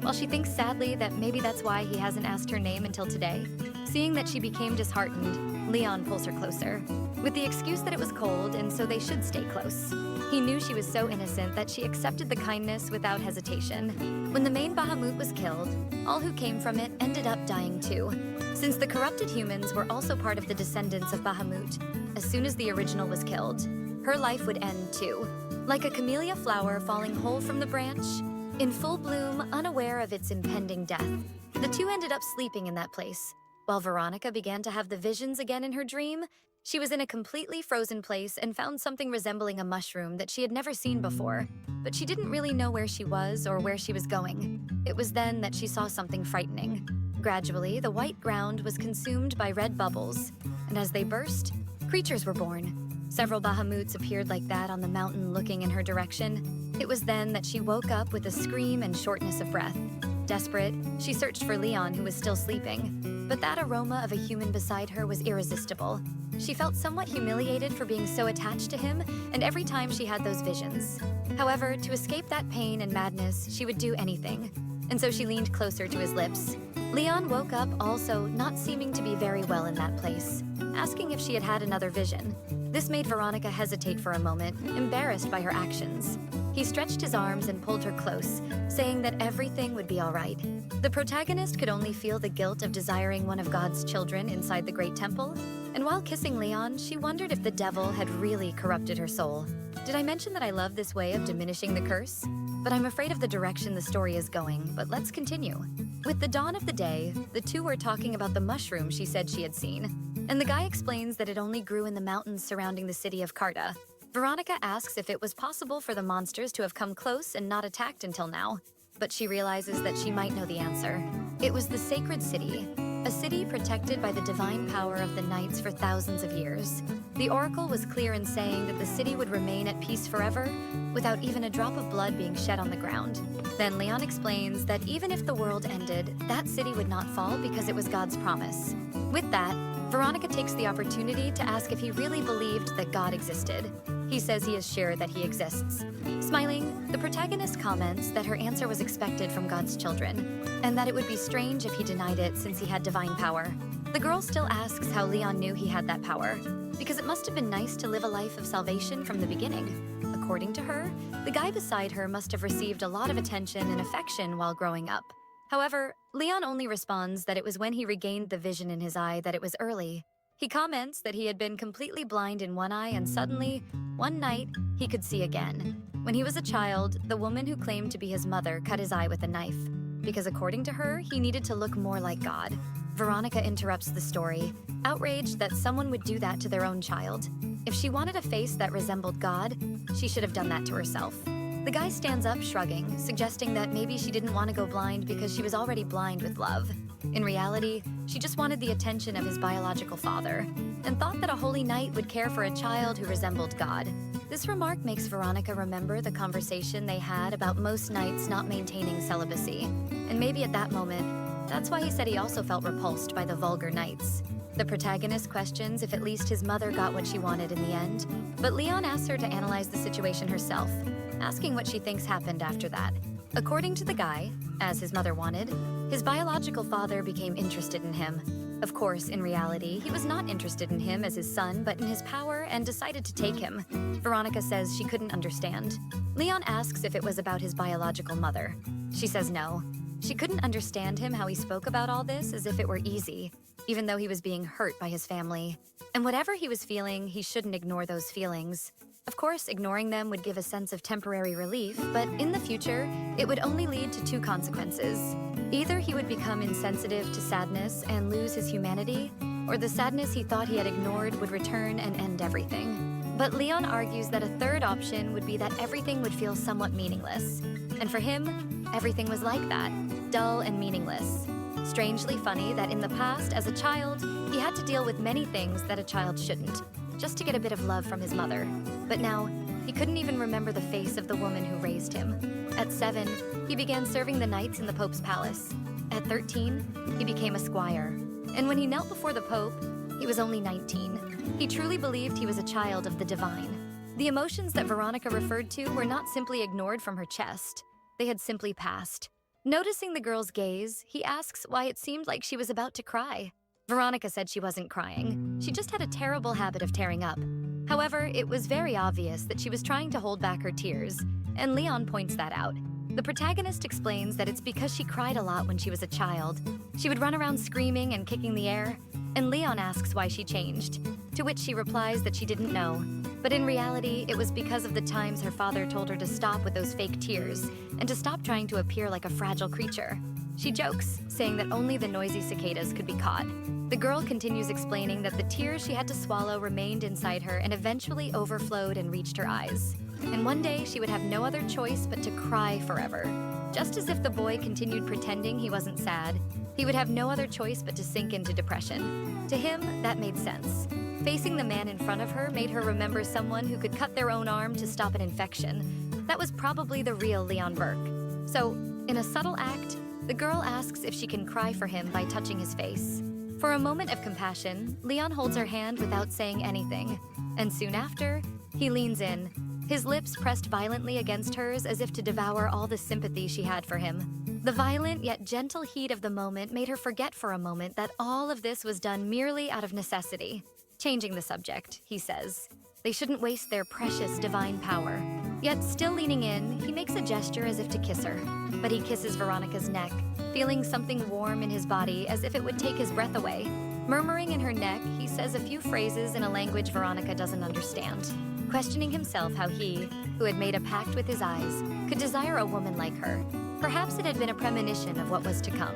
Speaker 1: while she thinks sadly that maybe that's why he hasn't asked her name until today. Seeing that she became disheartened, Leon pulls her closer, with the excuse that it was cold and so they should stay close. He knew she was so innocent that she accepted the kindness without hesitation. When the main Bahamut was killed, all who came from it ended up dying too. Since the corrupted humans were also part of the descendants of Bahamut, as soon as the original was killed, her life would end too. Like a camellia flower falling whole from the branch, in full bloom, unaware of its impending death. The two ended up sleeping in that place. While Veronica began to have the visions again in her dream, she was in a completely frozen place and found something resembling a mushroom that she had never seen before, but she didn't really know where she was or where she was going. It was then that she saw something frightening. Gradually, the white ground was consumed by red bubbles, and as they burst, creatures were born. Several Bahamuts appeared like that on the mountain looking in her direction. It was then that she woke up with a scream and shortness of breath. Desperate, she searched for Leon, who was still sleeping, but that aroma of a human beside her was irresistible. She felt somewhat humiliated for being so attached to him, and every time she had those visions. However, to escape that pain and madness, she would do anything, and so she leaned closer to his lips. Leon woke up also not seeming to be very well in that place, asking if she had had another vision. This made Veronica hesitate for a moment, embarrassed by her actions. He stretched his arms and pulled her close, saying that everything would be all right. The protagonist could only feel the guilt of desiring one of God's children inside the Great Temple, And while kissing Leon, she wondered if the devil had really corrupted her soul. Did I mention that I love this way of diminishing the curse? But I'm afraid of the direction the story is going, but let's continue. With the dawn of the day, the two were talking about the mushroom she said she had seen. And the guy explains that it only grew in the mountains surrounding the city of Carta. Veronica asks if it was possible for the monsters to have come close and not attacked until now. But she realizes that she might know the answer. It was the sacred city, a city protected by the divine power of the knights for thousands of years. The oracle was clear in saying that the city would remain at peace forever, without even a drop of blood being shed on the ground. Then Leon explains that even if the world ended, that city would not fall because it was God's promise. With that, Veronica takes the opportunity to ask if he really believed that God existed. He says he is sure that he exists. Smiling, the protagonist comments that her answer was expected from God's children, and that it would be strange if he denied it since he had divine power. The girl still asks how Leon knew he had that power, because it must have been nice to live a life of salvation from the beginning. According to her, the guy beside her must have received a lot of attention and affection while growing up. However, Leon only responds that it was when he regained the vision in his eye that it was early. He comments that he had been completely blind in one eye and suddenly, one night, he could see again. When he was a child, the woman who claimed to be his mother cut his eye with a knife, because according to her, he needed to look more like God. Veronica interrupts the story, outraged that someone would do that to their own child. If she wanted a face that resembled God, she should have done that to herself. The guy stands up, shrugging, suggesting that maybe she didn't want to go blind because she was already blind with love. In reality, she just wanted the attention of his biological father, and thought that a holy knight would care for a child who resembled God. This remark makes Veronica remember the conversation they had about most knights not maintaining celibacy. And maybe at that moment, that's why he said he also felt repulsed by the vulgar knights. The protagonist questions if at least his mother got what she wanted in the end, but Leon asks her to analyze the situation herself, asking what she thinks happened after that. According to the guy, as his mother wanted, his biological father became interested in him. Of course, in reality, he was not interested in him as his son, but in his power, and decided to take him. Veronica says she couldn't understand. Leon asks if it was about his biological mother. She says no. She couldn't understand him how he spoke about all this as if it were easy, even though he was being hurt by his family. And whatever he was feeling, he shouldn't ignore those feelings. Of course, ignoring them would give a sense of temporary relief, but in the future, it would only lead to two consequences. Either he would become insensitive to sadness and lose his humanity, or the sadness he thought he had ignored would return and end everything. But Leon argues that a third option would be that everything would feel somewhat meaningless. And for him, everything was like that, dull and meaningless. Strangely funny that in the past, as a child, he had to deal with many things that a child shouldn't, just to get a bit of love from his mother. But now, he couldn't even remember the face of the woman who raised him. At 7, he began serving the knights in the Pope's palace. At 13, he became a squire. And when he knelt before the Pope, he was only 19. He truly believed he was a child of the divine. The emotions that Veronica referred to were not simply ignored from her chest. They had simply passed. Noticing the girl's gaze, he asks why it seemed like she was about to cry. Veronica said she wasn't crying. She just had a terrible habit of tearing up. However, it was very obvious that she was trying to hold back her tears, and Leon points that out. The protagonist explains that it's because she cried a lot when she was a child. She would run around screaming and kicking the air, and Leon asks why she changed, to which she replies that she didn't know. But in reality, it was because of the times her father told her to stop with those fake tears and to stop trying to appear like a fragile creature. She jokes, saying that only the noisy cicadas could be caught. The girl continues explaining that the tears she had to swallow remained inside her and eventually overflowed and reached her eyes. And one day she would have no other choice but to cry forever. Just as if the boy continued pretending he wasn't sad, he would have no other choice but to sink into depression. To him, that made sense. Facing the man in front of her made her remember someone who could cut their own arm to stop an infection. That was probably the real Leon Burke. So, in a subtle act, the girl asks if she can cry for him by touching his face. For a moment of compassion, Leon holds her hand without saying anything, and soon after, he leans in, his lips pressed violently against hers as if to devour all the sympathy she had for him. The violent yet gentle heat of the moment made her forget for a moment that all of this was done merely out of necessity. Changing the subject, he says, they shouldn't waste their precious divine power. Yet still leaning in, he makes a gesture as if to kiss her, but he kisses Veronica's neck, feeling something warm in his body as if it would take his breath away. Murmuring in her neck, he says a few phrases in a language Veronica doesn't understand, questioning himself how he, who had made a pact with his eyes, could desire a woman like her. Perhaps it had been a premonition of what was to come.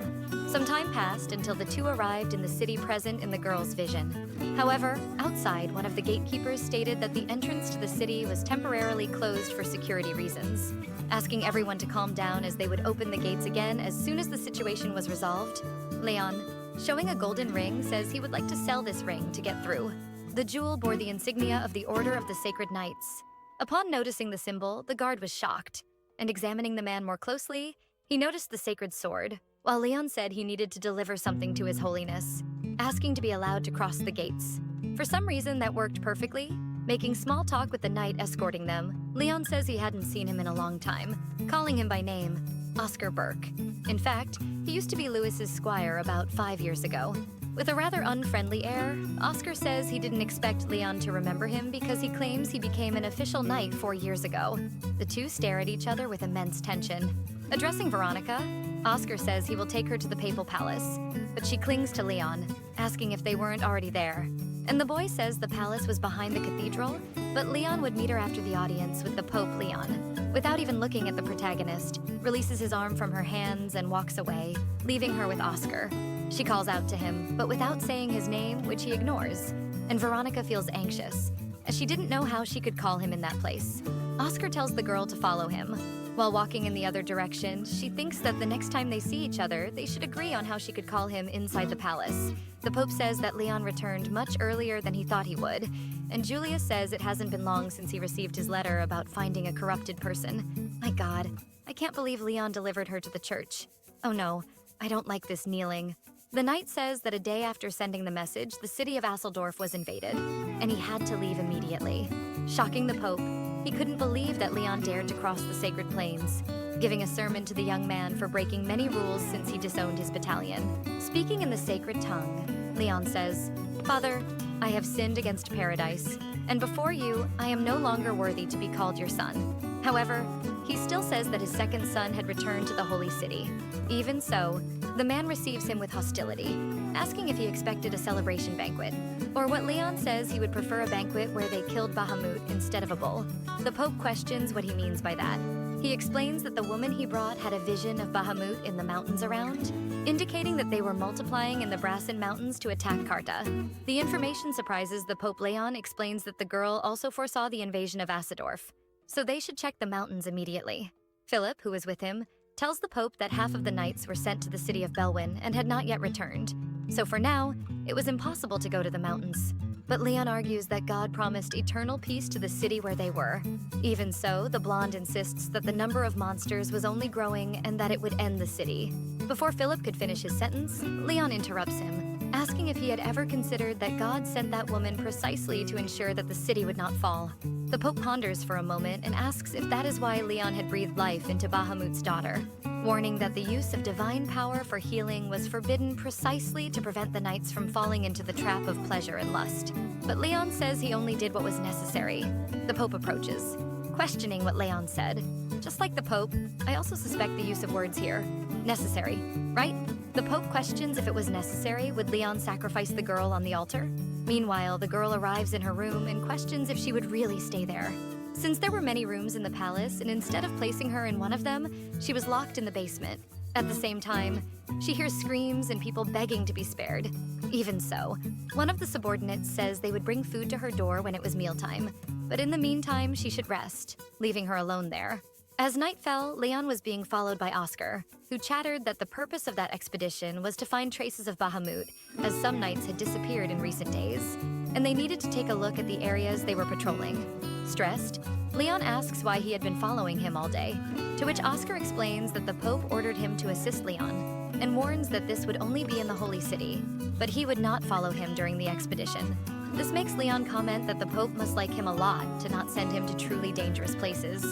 Speaker 1: Some time passed until the two arrived in the city present in the girl's vision. However, outside, one of the gatekeepers stated that the entrance to the city was temporarily closed for security reasons, asking everyone to calm down as they would open the gates again as soon as the situation was resolved. Leon, showing a golden ring, says he would like to sell this ring to get through. The jewel bore the insignia of the Order of the Sacred Knights. Upon noticing the symbol, the guard was shocked, and examining the man more closely, he noticed the sacred sword, while Leon said he needed to deliver something to His Holiness, asking to be allowed to cross the gates. For some reason, that worked perfectly. Making small talk with the knight escorting them, Leon says he hadn't seen him in a long time, calling him by name, Oscar Burke. In fact, he used to be Lewis's squire about 5 years ago. With a rather unfriendly air, Oscar says he didn't expect Leon to remember him because he claims he became an official knight 4 years ago. The two stare at each other with immense tension. Addressing Veronica, Oscar says he will take her to the papal palace, but she clings to Leon, asking if they weren't already there. And the boy says the palace was behind the cathedral, but Leon would meet her after the audience with the Pope Leon. Without even looking at the protagonist, releases his arm from her hands and walks away, leaving her with Oscar. She calls out to him, but without saying his name, which he ignores. And Veronica feels anxious, as she didn't know how she could call him in that place. Oscar tells the girl to follow him. While walking in the other direction, she thinks that the next time they see each other, they should agree on how she could call him inside the palace. The Pope says that Leon returned much earlier than he thought he would, and Julia says it hasn't been long since he received his letter about finding a corrupted person. My God, I can't believe Leon delivered her to the church. Oh no, I don't like this kneeling. The knight says that a day after sending the message, the city of Asseldorf was invaded, and he had to leave immediately. Shocking the Pope, he couldn't believe that Leon dared to cross the sacred plains, giving a sermon to the young man for breaking many rules since he disowned his battalion. Speaking in the sacred tongue, Leon says, "Father, I have sinned against paradise, and before you, I am no longer worthy to be called your son." However, he still says that his second son had returned to the holy city. Even so, the man receives him with hostility, asking if he expected a celebration banquet, or what Leon says he would prefer a banquet where they killed Bahamut instead of a bull. The Pope questions what he means by that. He explains that the woman he brought had a vision of Bahamut in the mountains around, indicating that they were multiplying in the Brassen Mountains to attack Karta. The information surprises the Pope. Leon explains that the girl also foresaw the invasion of Asseldorf, so they should check the mountains immediately. Philip, who is with him, tells the Pope that half of the knights were sent to the city of Belwyn and had not yet returned. So for now, it was impossible to go to the mountains. But Leon argues that God promised eternal peace to the city where they were. Even so, the blonde insists that the number of monsters was only growing and that it would end the city. Before Philip could finish his sentence, Leon interrupts him, asking if he had ever considered that God sent that woman precisely to ensure that the city would not fall. The Pope ponders for a moment and asks if that is why Leon had breathed life into Bahamut's daughter, warning that the use of divine power for healing was forbidden precisely to prevent the knights from falling into the trap of pleasure and lust. But Leon says he only did what was necessary. The Pope approaches, questioning what Leon said. Just like the Pope, I also suspect the use of words here. Necessary, right? The Pope questions if it was necessary, would Leon sacrifice the girl on the altar? Meanwhile, the girl arrives in her room and questions if she would really stay there. Since there were many rooms in the palace, and instead of placing her in one of them, she was locked in the basement. At the same time, she hears screams and people begging to be spared. Even so, one of the subordinates says they would bring food to her door when it was mealtime, but in the meantime, she should rest, leaving her alone there. As night fell, Leon was being followed by Oscar, who chattered that the purpose of that expedition was to find traces of Bahamut, as some knights had disappeared in recent days, and they needed to take a look at the areas they were patrolling. Stressed, Leon asks why he had been following him all day, to which Oscar explains that the Pope ordered him to assist Leon, and warns that this would only be in the Holy City, but he would not follow him during the expedition. This makes Leon comment that the Pope must like him a lot to not send him to truly dangerous places,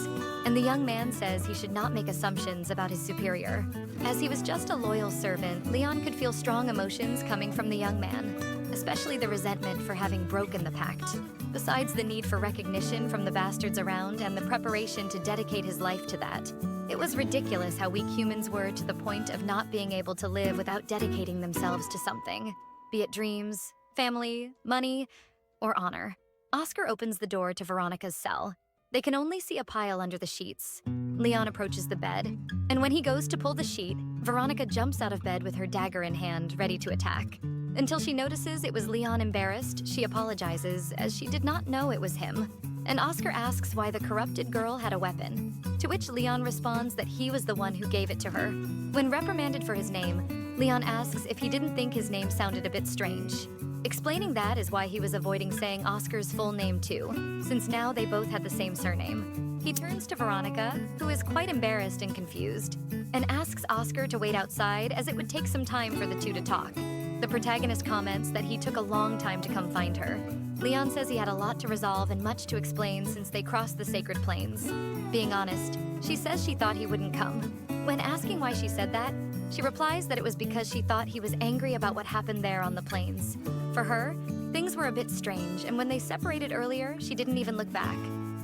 Speaker 1: and the young man says he should not make assumptions about his superior. As he was just a loyal servant, Leon could feel strong emotions coming from the young man, especially the resentment for having broken the pact. Besides the need for recognition from the bastards around and the preparation to dedicate his life to that, it was ridiculous how weak humans were to the point of not being able to live without dedicating themselves to something. be it dreams, family, money, or honor. Oscar opens the door to Veronica's cell. They can only see a pile under the sheets. Leon approaches the bed, and when he goes to pull the sheet, Veronica jumps out of bed with her dagger in hand, ready to attack. Until she notices it was Leon. Embarrassed, she apologizes, as she did not know it was him. And Oscar asks why the corrupted girl had a weapon, to which Leon responds that he was the one who gave it to her. When reprimanded for his name, Leon asks if he didn't think his name sounded a bit strange. Explaining that is why he was avoiding saying Oscar's full name too, since now they both had the same surname. He turns to Veronica, who is quite embarrassed and confused, and asks Oscar to wait outside as it would take some time for the two to talk. The protagonist comments that he took a long time to come find her. Leon says he had a lot to resolve and much to explain since they crossed the sacred plains. Being honest, she says she thought he wouldn't come. When asking why she said that, she replies that it was because she thought he was angry about what happened there on the plains. For her, things were a bit strange, and when they separated earlier, she didn't even look back.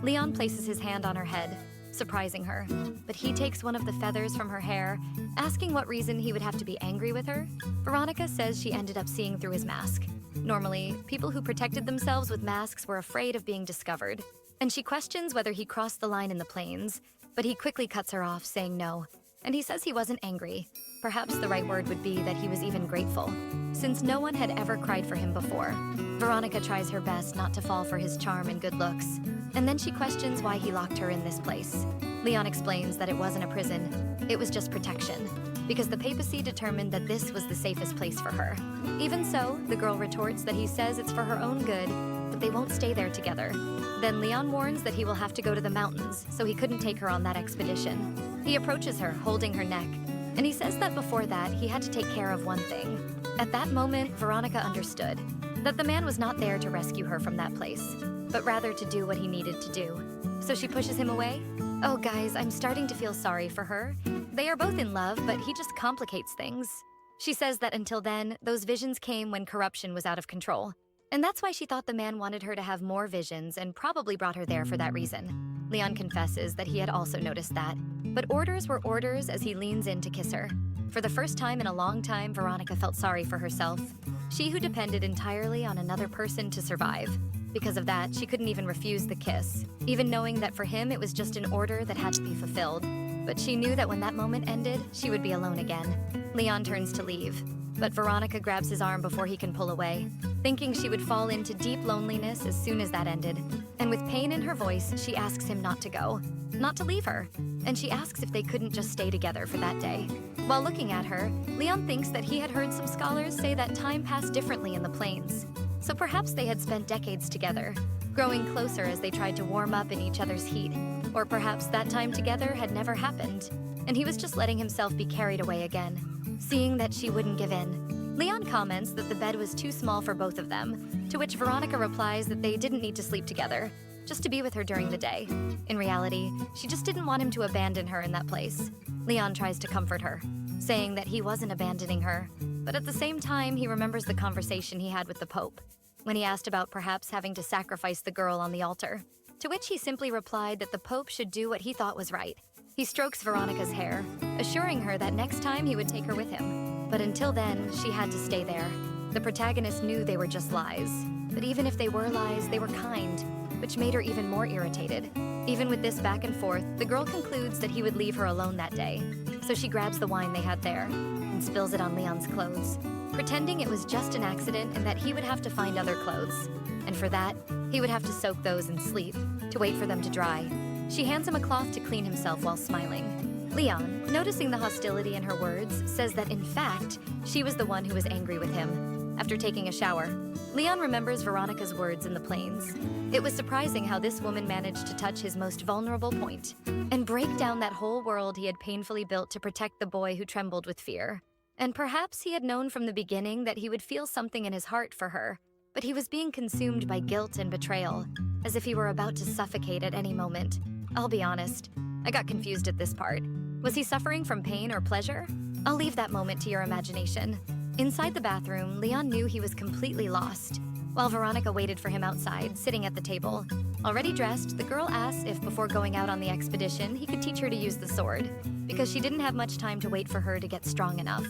Speaker 1: Leon places his hand on her head, surprising her, but he takes one of the feathers from her hair, asking what reason he would have to be angry with her. Veronica says she ended up seeing through his mask. Normally, people who protected themselves with masks were afraid of being discovered, and she questions whether he crossed the line in the plains, but he quickly cuts her off, saying no. And he says he wasn't angry. Perhaps the right word would be that he was even grateful, since no one had ever cried for him before. Veronica tries her best not to fall for his charm and good looks, and then she questions why he locked her in this place. Leon explains that it wasn't a prison, it was just protection, because the papacy determined that this was the safest place for her. Even so, the girl retorts that he says it's for her own good, but they won't stay there together. Then Leon warns that he will have to go to the mountains, so he couldn't take her on that expedition. He approaches her, holding her neck, and he says that before that, he had to take care of one thing. At that moment, Veronica understood that the man was not there to rescue her from that place, but rather to do what he needed to do. So she pushes him away. Oh guys, I'm starting to feel sorry for her. They are both in love, but he just complicates things. She says that until then, those visions came when corruption was out of control. And that's why she thought the man wanted her to have more visions and probably brought her there for that reason. Leon confesses that he had also noticed that, but orders were orders as he leans in to kiss her. For the first time in a long time, Veronica felt sorry for herself. She who depended entirely on another person to survive. Because of that, she couldn't even refuse the kiss, even knowing that for him it was just an order that had to be fulfilled. But she knew that when that moment ended, she would be alone again. Leon turns to leave, but Veronica grabs his arm before he can pull away, thinking she would fall into deep loneliness as soon as that ended. And with pain in her voice, she asks him not to go, not to leave her, and she asks if they couldn't just stay together for that day. While looking at her, Leon thinks that he had heard some scholars say that time passed differently in the plains. So perhaps they had spent decades together, growing closer as they tried to warm up in each other's heat. Or perhaps that time together had never happened, and he was just letting himself be carried away again, seeing that she wouldn't give in. Leon comments that the bed was too small for both of them, to which Veronica replies that they didn't need to sleep together, just to be with her during the day. In reality, she just didn't want him to abandon her in that place. Leon tries to comfort her, saying that he wasn't abandoning her, but at the same time, he remembers the conversation he had with the Pope, when he asked about perhaps having to sacrifice the girl on the altar, to which he simply replied that the Pope should do what he thought was right. He strokes Veronica's hair, assuring her that next time he would take her with him. But until then, she had to stay there. The protagonist knew they were just lies, but even if they were lies, they were kind, which made her even more irritated. Even with this back and forth, the girl concludes that he would leave her alone that day. So she grabs the wine they had there and spills it on Leon's clothes, pretending it was just an accident and that he would have to find other clothes. And for that, he would have to soak those in sleep to wait for them to dry. She hands him a cloth to clean himself while smiling. Leon, noticing the hostility in her words, says that in fact, she was the one who was angry with him. After taking a shower, Leon remembers Veronica's words in the plains. It was surprising how this woman managed to touch his most vulnerable point and break down that whole world he had painfully built to protect the boy who trembled with fear. And perhaps he had known from the beginning that he would feel something in his heart for her, but he was being consumed by guilt and betrayal, as if he were about to suffocate at any moment. I'll be honest, I got confused at this part. Was he suffering from pain or pleasure? I'll leave that moment to your imagination. Inside the bathroom, Leon knew he was completely lost, while Veronica waited for him outside, sitting at the table. Already dressed, the girl asks if before going out on the expedition, he could teach her to use the sword, because she didn't have much time to wait for her to get strong enough.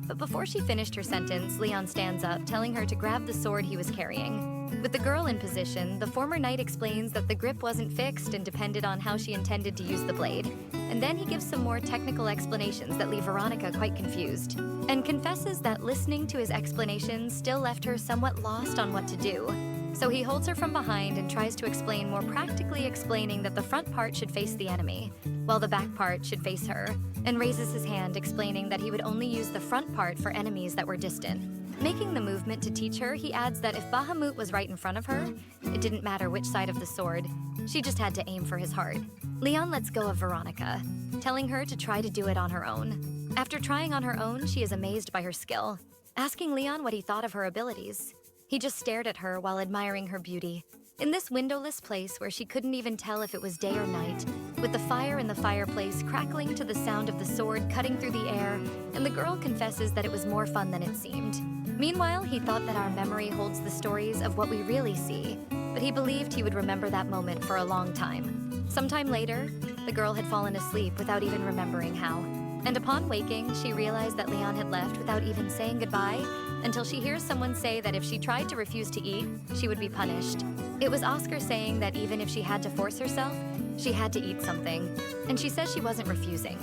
Speaker 1: But before she finished her sentence, Leon stands up, telling her to grab the sword he was carrying. With the girl in position, the former knight explains that the grip wasn't fixed and depended on how she intended to use the blade. And then he gives some more technical explanations that leave Veronica quite confused, and confesses that listening to his explanations still left her somewhat lost on what to do. So he holds her from behind and tries to explain more practically, explaining that the front part should face the enemy, while the back part should face her, and raises his hand explaining that he would only use the front part for enemies that were distant. Making the movement to teach her, he adds that if Bahamut was right in front of her, it didn't matter which side of the sword, she just had to aim for his heart. Leon lets go of Veronica, telling her to try to do it on her own. After trying on her own, she is amazed by her skill, asking Leon what he thought of her abilities. He just stared at her while admiring her beauty. In this windowless place where she couldn't even tell if it was day or night, with the fire in the fireplace crackling to the sound of the sword cutting through the air, and the girl confesses that it was more fun than it seemed. Meanwhile, he thought that our memory holds the stories of what we really see, but he believed he would remember that moment for a long time. Sometime later, the girl had fallen asleep without even remembering how. And upon waking, she realized that Leon had left without even saying goodbye, until she hears someone say that if she tried to refuse to eat, she would be punished. It was Oscar saying that even if she had to force herself, she had to eat something, and she says she wasn't refusing,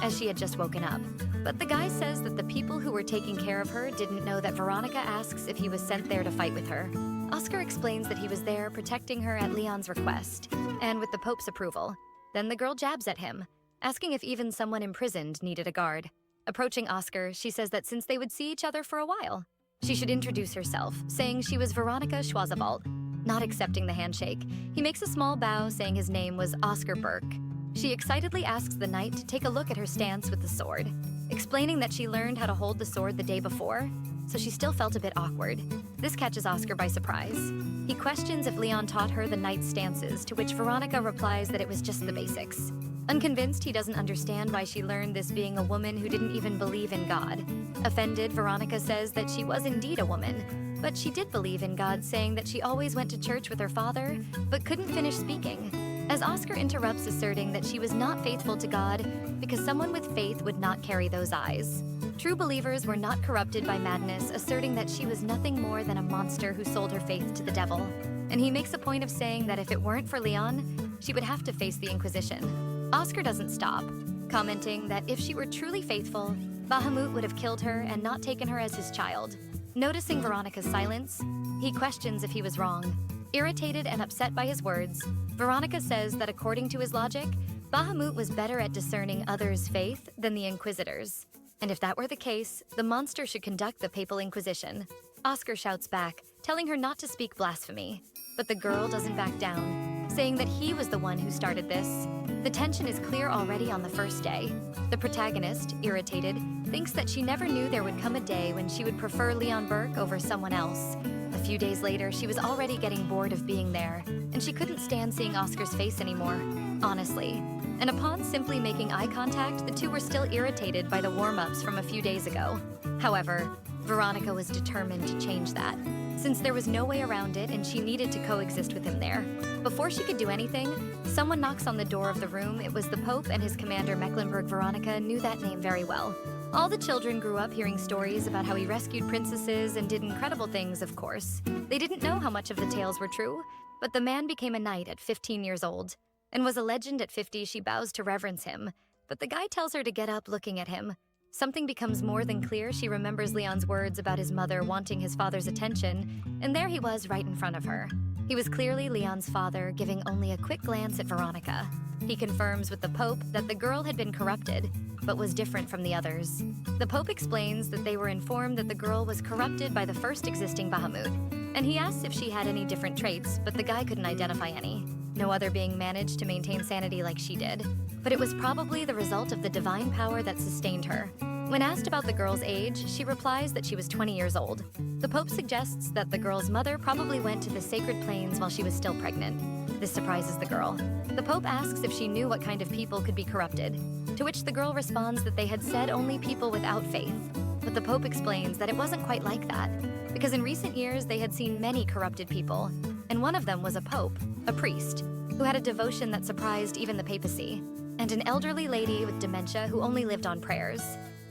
Speaker 1: as she had just woken up. But the guy says that the people who were taking care of her didn't know that Veronica asks if he was sent there to fight with her. Oscar explains that he was there protecting her at Leon's request, and with the Pope's approval. Then the girl jabs at him, asking if even someone imprisoned needed a guard. Approaching Oscar, she says that since they would see each other for a while, she should introduce herself, saying she was Veronica Schwarzwald. Not accepting the handshake, he makes a small bow, saying his name was Oscar Burke. She excitedly asks the knight to take a look at her stance with the sword, explaining that she learned how to hold the sword the day before, so she still felt a bit awkward. This catches Oscar by surprise. He questions if Leon taught her the knight's stances, to which Veronica replies that it was just the basics. Unconvinced, he doesn't understand why she learned this being a woman who didn't even believe in God. Offended, Veronica says that she was indeed a woman, but she did believe in God, saying that she always went to church with her father, but couldn't finish speaking, as Oscar interrupts, asserting that she was not faithful to God because someone with faith would not carry those eyes. True believers were not corrupted by madness, asserting that she was nothing more than a monster who sold her faith to the devil. And he makes a point of saying that if it weren't for Leon, she would have to face the Inquisition. Oscar doesn't stop, commenting that if she were truly faithful, Bahamut would have killed her and not taken her as his child. Noticing Veronica's silence, he questions if he was wrong. Irritated and upset by his words, Veronica says that according to his logic, Bahamut was better at discerning others' faith than the Inquisitors. And if that were the case, the monster should conduct the Papal Inquisition. Oscar shouts back, telling her not to speak blasphemy. But the girl doesn't back down, saying that he was the one who started this. The tension is clear already on the first day. The protagonist, irritated, thinks that she never knew there would come a day when she would prefer Leon Burke over someone else. A few days later, she was already getting bored of being there, and she couldn't stand seeing Oscar's face anymore, honestly. And upon simply making eye contact, the two were still irritated by the warm-ups from a few days ago. However, Veronica was determined to change that, since there was no way around it and she needed to coexist with him there. Before she could do anything, someone knocks on the door of the room. It was the Pope, and his commander Mecklenburg. Veronica knew that name very well. All the children grew up hearing stories about how he rescued princesses and did incredible things, of course. They didn't know how much of the tales were true, but the man became a knight at 15 years old, and was a legend at 50. She bows to reverence him, but the guy tells her to get up, looking at him. Something becomes more than clear. She remembers Leon's words about his mother wanting his father's attention, and there he was right in front of her. He was clearly Leon's father, giving only a quick glance at Veronica. He confirms with the Pope that the girl had been corrupted, but was different from the others. The Pope explains that they were informed that the girl was corrupted by the first existing Bahamut, and he asks if she had any different traits, but the guy couldn't identify any. No other being managed to maintain sanity like she did, but it was probably the result of the divine power that sustained her. When asked about the girl's age, she replies that she was 20 years old. The Pope suggests that the girl's mother probably went to the sacred plains while she was still pregnant. This surprises the girl. The Pope asks if she knew what kind of people could be corrupted, to which the girl responds that they had said only people without faith. But the Pope explains that it wasn't quite like that, because in recent years they had seen many corrupted people, and one of them was a pope, a priest, who had a devotion that surprised even the papacy, and an elderly lady with dementia who only lived on prayers.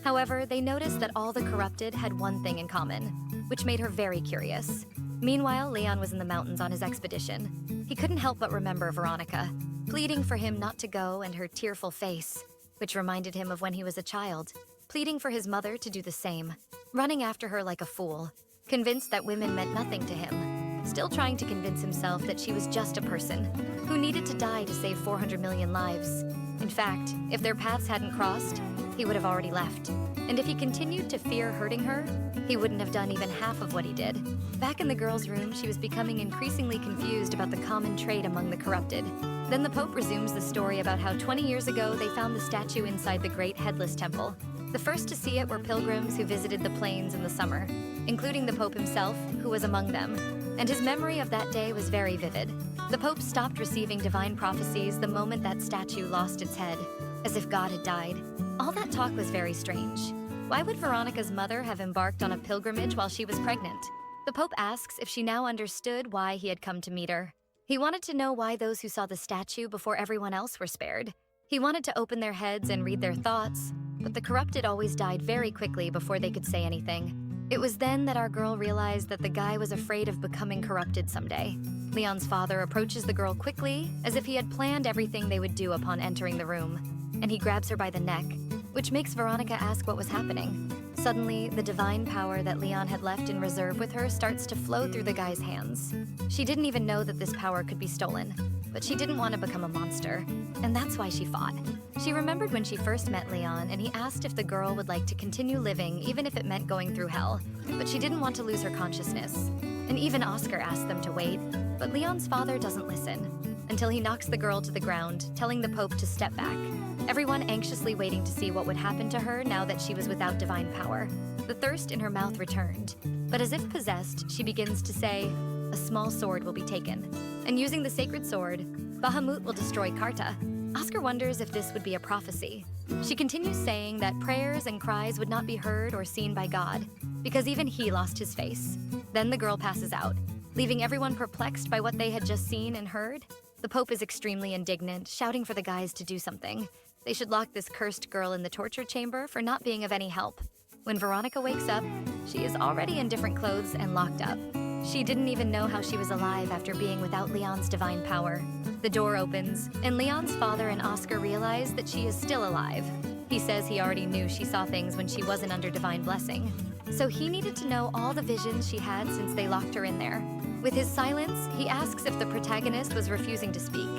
Speaker 1: However, they noticed that all the corrupted had one thing in common, which made her very curious. Meanwhile, Leon was in the mountains on his expedition. He couldn't help but remember Veronica, pleading for him not to go, and her tearful face, which reminded him of when he was a child, pleading for his mother to do the same, running after her like a fool, convinced that women meant nothing to him, still trying to convince himself that she was just a person who needed to die to save 400 million lives. In fact, if their paths hadn't crossed, he would have already left. And if he continued to fear hurting her, he wouldn't have done even half of what he did. Back in the girl's room, she was becoming increasingly confused about the common trait among the corrupted. Then the Pope resumes the story about how 20 years ago they found the statue inside the Great Headless Temple. The first to see it were pilgrims who visited the plains in the summer, including the Pope himself, who was among them. And his memory of that day was very vivid. The Pope stopped receiving divine prophecies the moment that statue lost its head, as if God had died. All that talk was very strange. Why would Veronica's mother have embarked on a pilgrimage while she was pregnant? The Pope asks if she now understood why he had come to meet her. He wanted to know why those who saw the statue before everyone else were spared. He wanted to open their heads and read their thoughts, but the corrupted always died very quickly before they could say anything. It was then that our girl realized that the guy was afraid of becoming corrupted someday. Leon's father approaches the girl quickly, as if he had planned everything they would do upon entering the room, and he grabs her by the neck, which makes Veronica ask what was happening. Suddenly, the divine power that Leon had left in reserve with her starts to flow through the guy's hands. She didn't even know that this power could be stolen, but she didn't want to become a monster, and that's why she fought. She remembered when she first met Leon, and he asked if the girl would like to continue living even if it meant going through hell, but she didn't want to lose her consciousness. And even Oscar asked them to wait, but Leon's father doesn't listen, until he knocks the girl to the ground, telling the Pope to step back. Everyone anxiously waiting to see what would happen to her now that she was without divine power. The thirst in her mouth returned, but as if possessed, she begins to say, "A small sword will be taken, and using the sacred sword, Bahamut will destroy Karta." Oscar wonders if this would be a prophecy. She continues saying that prayers and cries would not be heard or seen by God, because even he lost his face. Then the girl passes out, leaving everyone perplexed by what they had just seen and heard. The Pope is extremely indignant, shouting for the guys to do something. They should lock this cursed girl in the torture chamber for not being of any help. When Veronica wakes up, she is already in different clothes and locked up. She didn't even know how she was alive after being without Leon's divine power. The door opens, and Leon's father and Oscar realize that she is still alive. He says he already knew she saw things when she wasn't under divine blessing, so he needed to know all the visions she had since they locked her in there. With his silence, he asks if the protagonist was refusing to speak,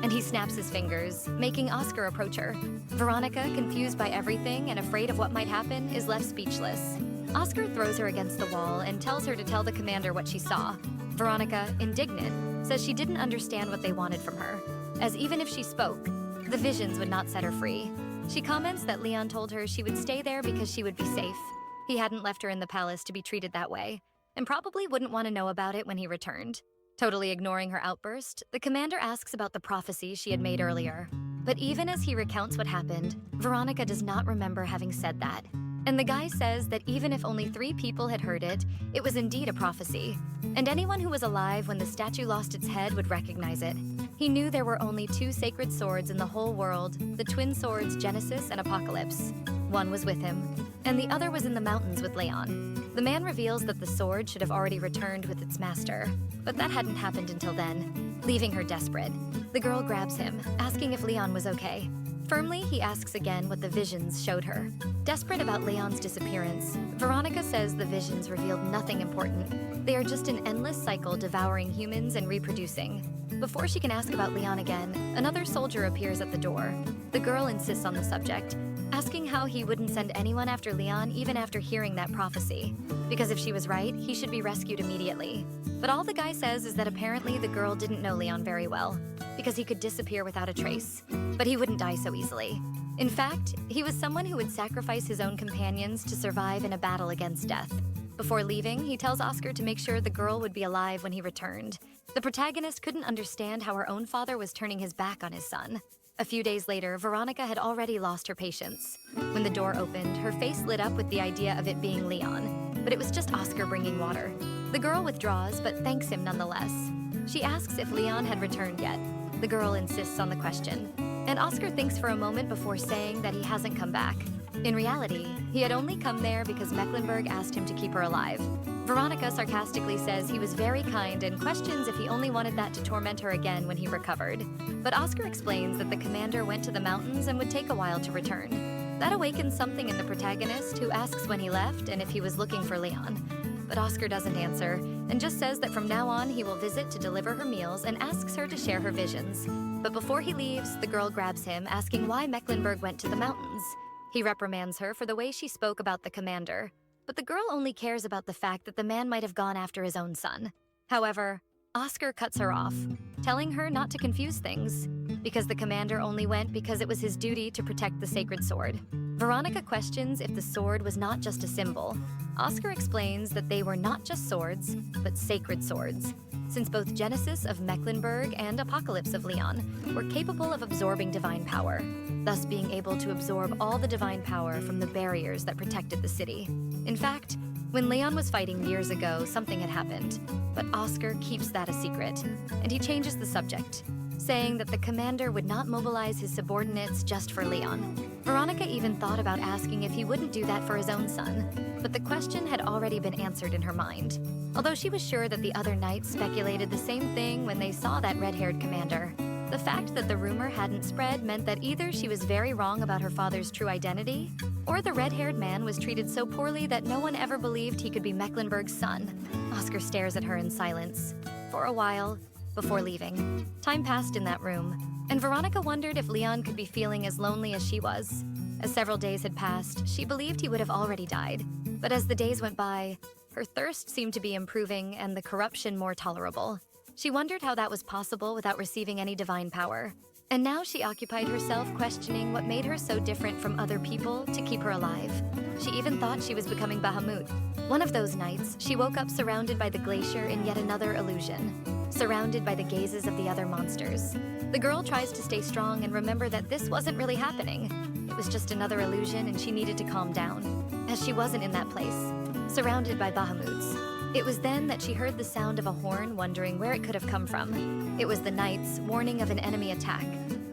Speaker 1: and he snaps his fingers, making Oscar approach her. Veronica, confused by everything and afraid of what might happen, is left speechless. Oscar throws her against the wall and tells her to tell the commander what she saw. Veronica, indignant, says she didn't understand what they wanted from her, as even if she spoke, the visions would not set her free. She comments that Leon told her she would stay there because she would be safe. He hadn't left her in the palace to be treated that way, and probably wouldn't want to know about it when he returned. Totally ignoring her outburst, the commander asks about the prophecy she had made earlier. But even as he recounts what happened, Veronica does not remember having said that. And the guy says that even if only 3 people had heard it, it was indeed a prophecy. And anyone who was alive when the statue lost its head would recognize it. He knew there were only 2 sacred swords in the whole world, the twin swords Genesis and Apocalypse. One was with him, and the other was in the mountains with Leon. The man reveals that the sword should have already returned with its master, but that hadn't happened until then, leaving her desperate. The girl grabs him, asking if Leon was okay. Firmly, he asks again what the visions showed her. Desperate about Leon's disappearance, Veronica says the visions revealed nothing important. They are just an endless cycle devouring humans and reproducing. Before she can ask about Leon again, another soldier appears at the door. The girl insists on the subject, asking how he wouldn't send anyone after Leon even after hearing that prophecy, because if she was right, he should be rescued immediately. But all the guy says is that apparently the girl didn't know Leon very well, because he could disappear without a trace. But he wouldn't die so easily. In fact, he was someone who would sacrifice his own companions to survive in a battle against death. Before leaving, he tells Oscar to make sure the girl would be alive when he returned. The protagonist couldn't understand how her own father was turning his back on his son. A few days later, Veronica had already lost her patience. When the door opened, her face lit up with the idea of it being Leon, but it was just Oscar bringing water. The girl withdraws, but thanks him nonetheless. She asks if Leon had returned yet. The girl insists on the question, and Oscar thinks for a moment before saying that he hasn't come back. In reality, he had only come there because Mecklenburg asked him to keep her alive. Veronica sarcastically says he was very kind and questions if he only wanted that to torment her again when he recovered. But Oscar explains that the commander went to the mountains and would take a while to return. That awakens something in the protagonist, who asks when he left and if he was looking for Leon. But Oscar doesn't answer, and just says that from now on he will visit to deliver her meals and asks her to share her visions. But before he leaves, the girl grabs him, asking why Mecklenburg went to the mountains. He reprimands her for the way she spoke about the commander, but the girl only cares about the fact that the man might have gone after his own son. However, Oscar cuts her off, telling her not to confuse things, because the commander only went because it was his duty to protect the sacred sword. Veronica questions if the sword was not just a symbol. Oscar explains that they were not just swords, but sacred swords, since both Genesis of Mecklenburg and Apocalypse of Leon were capable of absorbing divine power, thus being able to absorb all the divine power from the barriers that protected the city. In fact, when Leon was fighting years ago, something had happened, but Oscar keeps that a secret, and he changes the subject, saying that the commander would not mobilize his subordinates just for Leon. Veronica even thought about asking if he wouldn't do that for his own son, but the question had already been answered in her mind. Although she was sure that the other knights speculated the same thing when they saw that red-haired commander. The fact that the rumor hadn't spread meant that either she was very wrong about her father's true identity, or the red-haired man was treated so poorly that no one ever believed he could be Mecklenburg's son. Oscar stares at her in silence for a while before leaving. Time passed in that room, and Veronica wondered if Leon could be feeling as lonely as she was. As several days had passed, she believed he would have already died. But as the days went by, her thirst seemed to be improving and the corruption more tolerable. She wondered how that was possible without receiving any divine power. And now she occupied herself questioning what made her so different from other people to keep her alive. She even thought she was becoming Bahamut. One of those nights, she woke up surrounded by the glacier in yet another illusion, surrounded by the gazes of the other monsters. The girl tries to stay strong and remember that this wasn't really happening. It was just another illusion and she needed to calm down, as she wasn't in that place, surrounded by Bahamuts. It was then that she heard the sound of a horn, wondering where it could have come from. It was the knights warning of an enemy attack,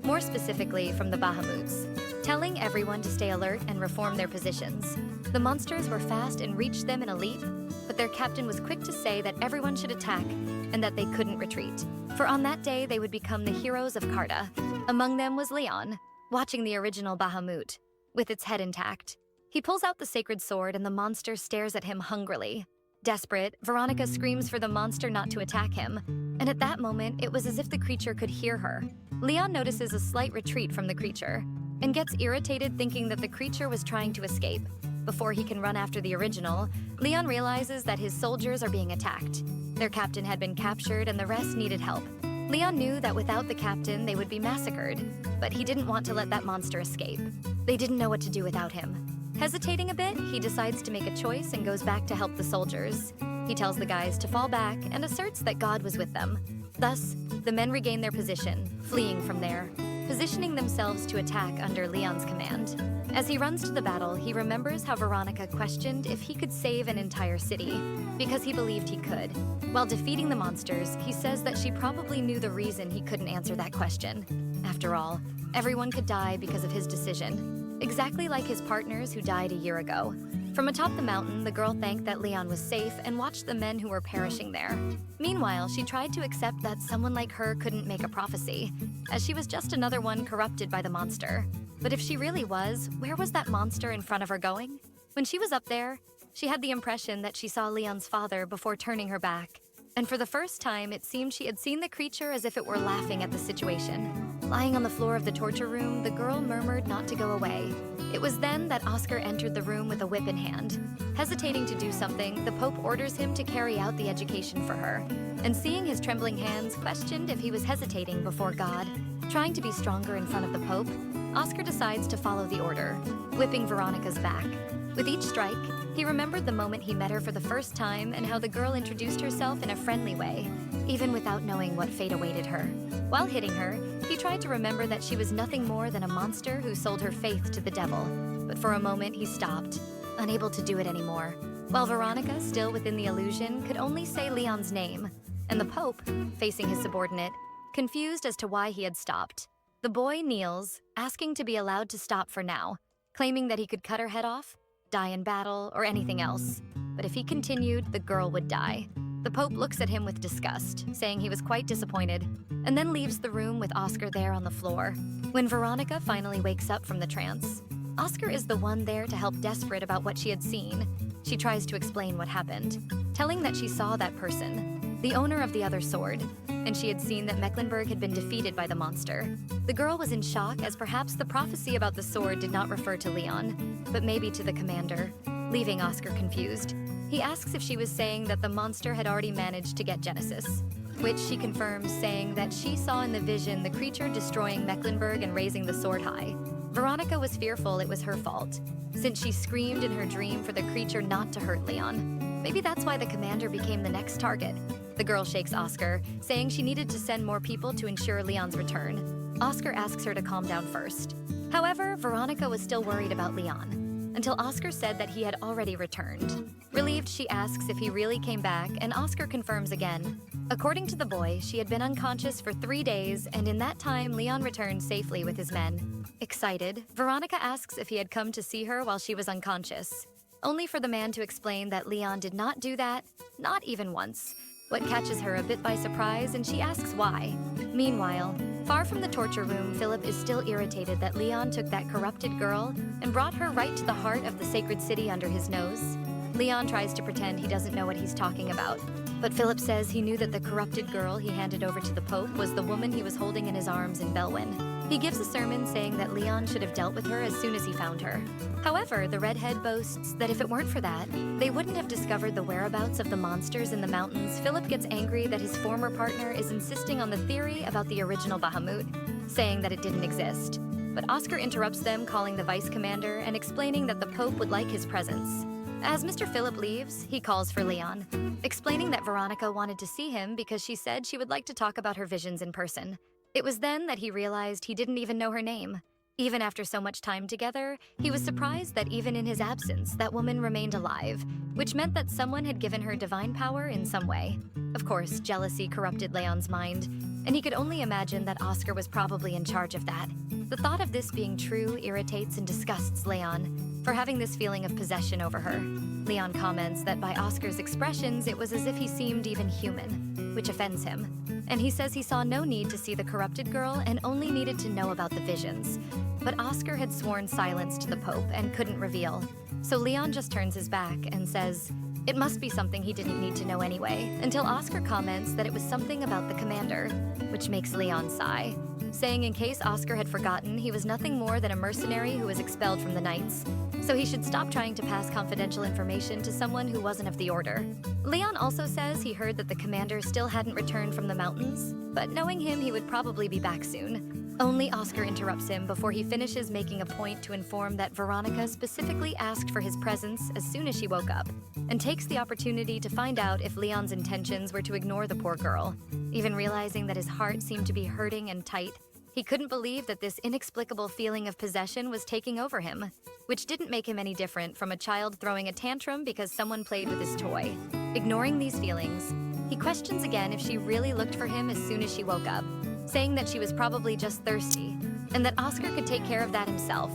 Speaker 1: more specifically from the Bahamuts, telling everyone to stay alert and reform their positions. The monsters were fast and reached them in a leap, but their captain was quick to say that everyone should attack and that they couldn't retreat. For on that day, they would become the heroes of Carta. Among them was Leon, watching the original Bahamut, with its head intact. He pulls out the sacred sword and the monster stares at him hungrily. Desperate, Veronica screams for the monster not to attack him, and at that moment, it was as if the creature could hear her. Leon notices a slight retreat from the creature, and gets irritated thinking that the creature was trying to escape. Before he can run after the original, Leon realizes that his soldiers are being attacked. Their captain had been captured and the rest needed help. Leon knew that without the captain, they would be massacred, but he didn't want to let that monster escape. They didn't know what to do without him. Hesitating a bit, he decides to make a choice and goes back to help the soldiers. He tells the guys to fall back and asserts that God was with them. Thus, the men regain their position, fleeing from there, positioning themselves to attack under Leon's command. As he runs to the battle, he remembers how Veronica questioned if he could save an entire city, because he believed he could. While defeating the monsters, he says that she probably knew the reason he couldn't answer that question. After all, everyone could die because of his decision. Exactly like his partners who died a year ago. From atop the mountain, the girl thanked that Leon was safe and watched the men who were perishing there. Meanwhile, she tried to accept that someone like her couldn't make a prophecy, as she was just another one corrupted by the monster. But if she really was, where was that monster in front of her going? When she was up there, she had the impression that she saw Leon's father before turning her back. And for the first time, it seemed she had seen the creature as if it were laughing at the situation. Lying on the floor of the torture room, the girl murmured not to go away. It was then that Oscar entered the room with a whip in hand. Hesitating to do something, the Pope orders him to carry out the education for her. And seeing his trembling hands, questioned if he was hesitating before God, trying to be stronger in front of the Pope, Oscar decides to follow the order, whipping Veronica's back. With each strike, he remembered the moment he met her for the first time and how the girl introduced herself in a friendly way, even without knowing what fate awaited her. While hitting her, he tried to remember that she was nothing more than a monster who sold her faith to the devil. But for a moment, he stopped, unable to do it anymore, while Veronica, still within the illusion, could only say Leon's name, and the Pope, facing his subordinate, confused as to why he had stopped. The boy kneels, asking to be allowed to stop for now, claiming that he could cut her head off, die in battle, or anything else. But if he continued, the girl would die. The Pope looks at him with disgust, saying he was quite disappointed, and then leaves the room with Oscar there on the floor. When Veronica finally wakes up from the trance, Oscar is the one there to help, desperate about what she had seen. She tries to explain what happened, telling that she saw that person, the owner of the other sword, and she had seen that Mecklenburg had been defeated by the monster. The girl was in shock, as perhaps the prophecy about the sword did not refer to Leon, but maybe to the commander, leaving Oscar confused. He asks if she was saying that the monster had already managed to get Genesis, which she confirms, saying that she saw in the vision the creature destroying Mecklenburg and raising the sword high. Veronica was fearful it was her fault, since she screamed in her dream for the creature not to hurt Leon. Maybe that's why the commander became the next target. The girl shakes Oscar, saying she needed to send more people to ensure Leon's return. Oscar asks her to calm down first. However, Veronica was still worried about Leon, until Oscar said that he had already returned. Relieved, she asks if he really came back, and Oscar confirms again. According to the boy, she had been unconscious for 3 days, and in that time, Leon returned safely with his men. Excited, Veronica asks if he had come to see her while she was unconscious, only for the man to explain that Leon did not do that, not even once. What catches her a bit by surprise, and she asks why. Meanwhile, far from the torture room, Philip is still irritated that Leon took that corrupted girl and brought her right to the heart of the sacred city under his nose. Leon tries to pretend he doesn't know what he's talking about, but Philip says he knew that the corrupted girl he handed over to the Pope was the woman he was holding in his arms in Belwyn. He gives a sermon saying that Leon should have dealt with her as soon as he found her. However, the redhead boasts that if it weren't for that, they wouldn't have discovered the whereabouts of the monsters in the mountains. Philip gets angry that his former partner is insisting on the theory about the original Bahamut, saying that it didn't exist. But Oscar interrupts them, calling the vice commander and explaining that the Pope would like his presence. As Mr. Philip leaves, he calls for Leon, explaining that Veronica wanted to see him because she said she would like to talk about her visions in person. It was then that he realized he didn't even know her name. Even after so much time together, he was surprised that even in his absence, that woman remained alive, which meant that someone had given her divine power in some way. Of course, jealousy corrupted Leon's mind, and he could only imagine that Oscar was probably in charge of that. The thought of this being true irritates and disgusts Leon for having this feeling of possession over her. Leon comments that by Oscar's expressions, it was as if he seemed even human, which offends him. And he says he saw no need to see the corrupted girl and only needed to know about the visions. But Oscar had sworn silence to the Pope and couldn't reveal. So Leon just turns his back and says it must be something he didn't need to know anyway, until Oscar comments that it was something about the commander, which makes Leon sigh, saying in case Oscar had forgotten, he was nothing more than a mercenary who was expelled from the Knights, so he should stop trying to pass confidential information to someone who wasn't of the order. Leon also says he heard that the commander still hadn't returned from the mountains, but knowing him, he would probably be back soon. Only Oscar interrupts him before he finishes, making a point to inform that Veronica specifically asked for his presence as soon as she woke up, and takes the opportunity to find out if Leon's intentions were to ignore the poor girl. Even realizing that his heart seemed to be hurting and tight, he couldn't believe that this inexplicable feeling of possession was taking over him, which didn't make him any different from a child throwing a tantrum because someone played with his toy. Ignoring these feelings, he questions again if she really looked for him as soon as she woke up, saying that she was probably just thirsty, and that Oscar could take care of that himself,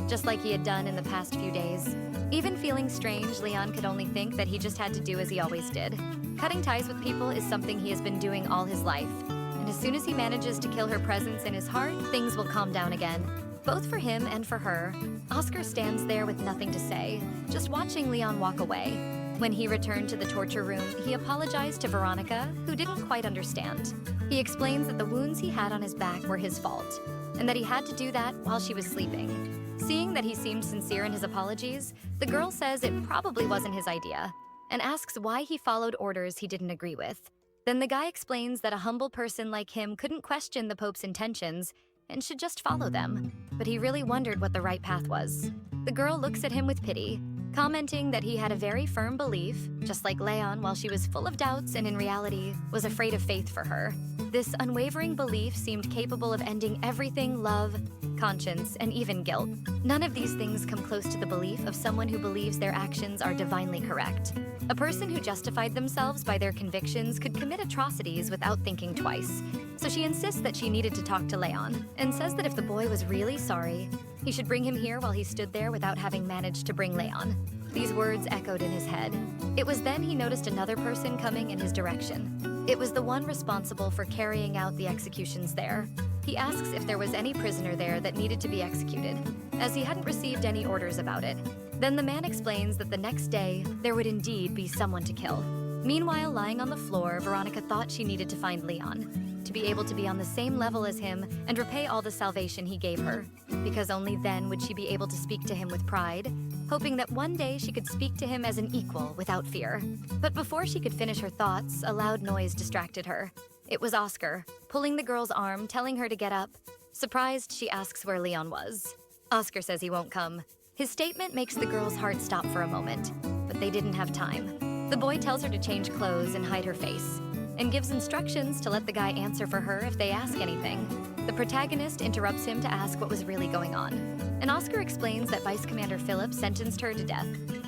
Speaker 1: just like he had done in the past few days. Even feeling strange, Leon could only think that he just had to do as he always did. Cutting ties with people is something he has been doing all his life, and as soon as he manages to kill her presence in his heart, things will calm down again. Both for him and for her, Oscar stands there with nothing to say, just watching Leon walk away. When he returned to the torture room, he apologized to Veronica, who didn't quite understand. He explains that the wounds he had on his back were his fault, and that he had to do that while she was sleeping. Seeing that he seemed sincere in his apologies, the girl says it probably wasn't his idea, and asks why he followed orders he didn't agree with. Then the guy explains that a humble person like him couldn't question the Pope's intentions and should just follow them, but he really wondered what the right path was. The girl looks at him with pity, commenting that he had a very firm belief, just like Leon, while she was full of doubts and in reality was afraid of faith for her. This unwavering belief seemed capable of ending everything: love, conscience, and even guilt. None of these things come close to the belief of someone who believes their actions are divinely correct. A person who justified themselves by their convictions could commit atrocities without thinking twice. So she insists that she needed to talk to Leon, and says that if the boy was really sorry, He should bring him here while he stood there without having managed to bring Leon. These words echoed in his head. It was then he noticed another person coming in his direction. It was the one responsible for carrying out the executions there. He asks if there was any prisoner there that needed to be executed, as he hadn't received any orders about it. Then the man explains that the next day, there would indeed be someone to kill. Meanwhile, lying on the floor, Veronica thought she needed to find Leon, to be able to be on the same level as him and repay all the salvation he gave her, because only then would she be able to speak to him with pride, hoping that one day she could speak to him as an equal without fear. But before she could finish her thoughts, a loud noise distracted her. It was Oscar, pulling the girl's arm, telling her to get up. Surprised, she asks where Leon was. Oscar says he won't come. His statement makes the girl's heart stop for a moment, but they didn't have time. The boy tells her to change clothes and hide her face, and gives instructions to let the guy answer for her if they ask anything. The protagonist interrupts him to ask what was really going on, and Oscar explains that Vice Commander Philip sentenced her to death.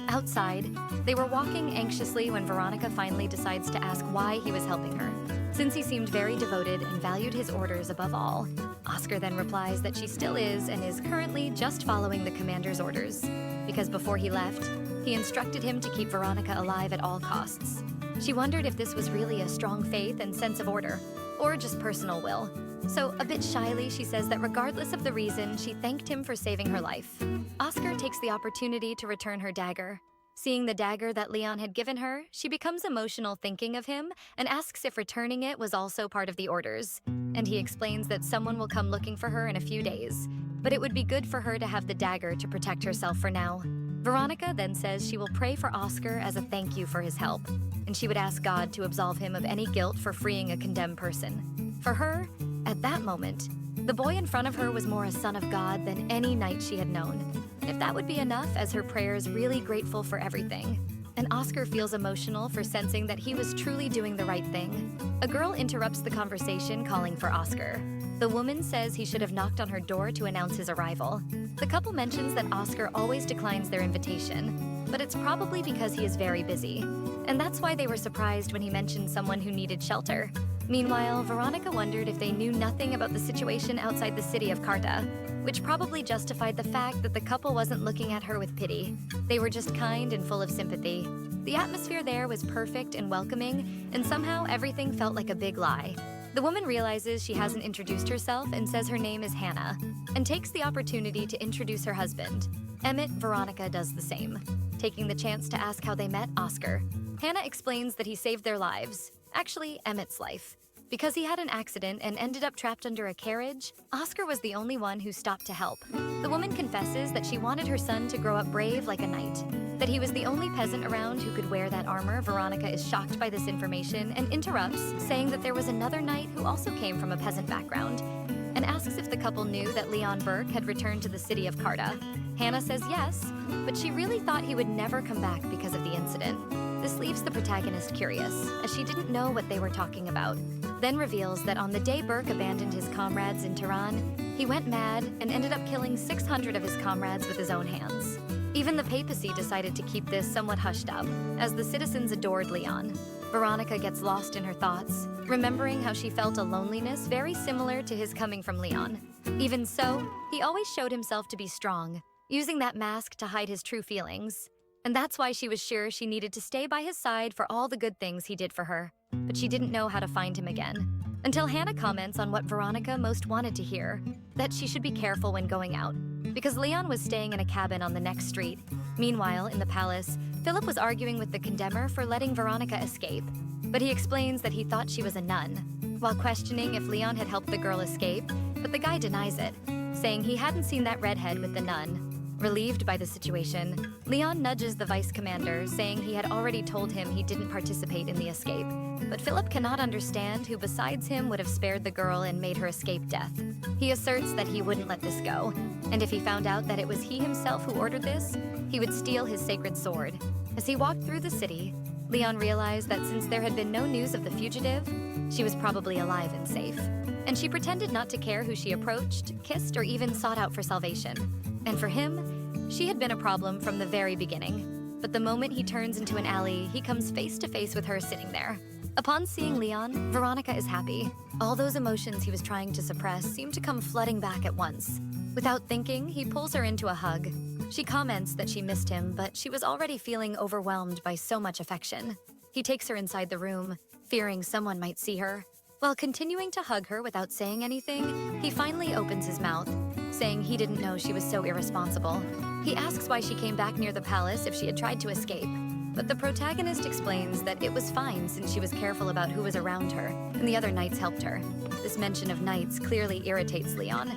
Speaker 1: Outside, they were walking anxiously when Veronica finally decides to ask why he was helping her, since he seemed very devoted and valued his orders above all. Oscar then replies that she still is and is currently just following the commander's orders, because before he left, he instructed him to keep Veronica alive at all costs. She wondered if this was really a strong faith and sense of order, or just personal will. So, a bit shyly, she says that regardless of the reason, she thanked him for saving her life. Oscar takes the opportunity to return her dagger. Seeing the dagger that Leon had given her, she becomes emotional thinking of him and asks if returning it was also part of the orders. And he explains that someone will come looking for her in a few days, but it would be good for her to have the dagger to protect herself for now. Veronica then says she will pray for Oscar as a thank you for his help, and she would ask God to absolve him of any guilt for freeing a condemned person. For her, at that moment, the boy in front of her was more a son of God than any knight she had known. If that would be enough, as her prayers really grateful for everything. And Oscar feels emotional for sensing that he was truly doing the right thing. A girl interrupts the conversation, calling for Oscar. The woman says he should have knocked on her door to announce his arrival. The couple mentions that Oscar always declines their invitation, but it's probably because he is very busy. And that's why they were surprised when he mentioned someone who needed shelter. Meanwhile, Veronica wondered if they knew nothing about the situation outside the city of Carta, which probably justified the fact that the couple wasn't looking at her with pity. They were just kind and full of sympathy. The atmosphere there was perfect and welcoming, and somehow everything felt like a big lie. The woman realizes she hasn't introduced herself and says her name is Hannah, and takes the opportunity to introduce her husband. Emmett, Veronica does the same, taking the chance to ask how they met Oscar. Hannah explains that he saved their lives, actually Emmett's life. Because he had an accident and ended up trapped under a carriage, Oscar was the only one who stopped to help. The woman confesses that she wanted her son to grow up brave like a knight, that he was the only peasant around who could wear that armor. Veronica is shocked by this information and interrupts, saying that there was another knight who also came from a peasant background, and asks if the couple knew that Leon Burke had returned to the city of Carta. Hannah says yes, but she really thought he would never come back because of the incident. This leaves the protagonist curious, as she didn't know what they were talking about. Then reveals that on the day Burke abandoned his comrades in Tehran, he went mad and ended up killing 600 of his comrades with his own hands. Even the papacy decided to keep this somewhat hushed up, as the citizens adored Leon. Veronica gets lost in her thoughts, remembering how she felt a loneliness very similar to his coming from Leon. Even so, he always showed himself to be strong, using that mask to hide his true feelings. And that's why she was sure she needed to stay by his side for all the good things he did for her. But she didn't know how to find him again. Until Hannah comments on what Veronica most wanted to hear, that she should be careful when going out, because Leon was staying in a cabin on the next street. Meanwhile, in the palace, Philip was arguing with the condemner for letting Veronica escape, but he explains that he thought she was a nun, while questioning if Leon had helped the girl escape, but the guy denies it, saying he hadn't seen that redhead with the nun. Relieved by the situation, Leon nudges the vice commander, saying he had already told him he didn't participate in the escape. But Philip cannot understand who besides him would have spared the girl and made her escape death. He asserts that he wouldn't let this go, and if he found out that it was he himself who ordered this, he would steal his sacred sword. As he walked through the city, Leon realized that since there had been no news of the fugitive, she was probably alive and safe. And she pretended not to care who she approached, kissed, or even sought out for salvation. And for him, she had been a problem from the very beginning. But the moment he turns into an alley, he comes face to face with her sitting there. Upon seeing Leon, Veronica is happy. All those emotions he was trying to suppress seem to come flooding back at once. Without thinking, he pulls her into a hug. She comments that she missed him, but she was already feeling overwhelmed by so much affection. He takes her inside the room, fearing someone might see her. While continuing to hug her without saying anything, he finally opens his mouth, saying he didn't know she was so irresponsible. He asks why she came back near the palace if she had tried to escape. But the protagonist explains that it was fine since she was careful about who was around her, and the other knights helped her. This mention of knights clearly irritates Leon.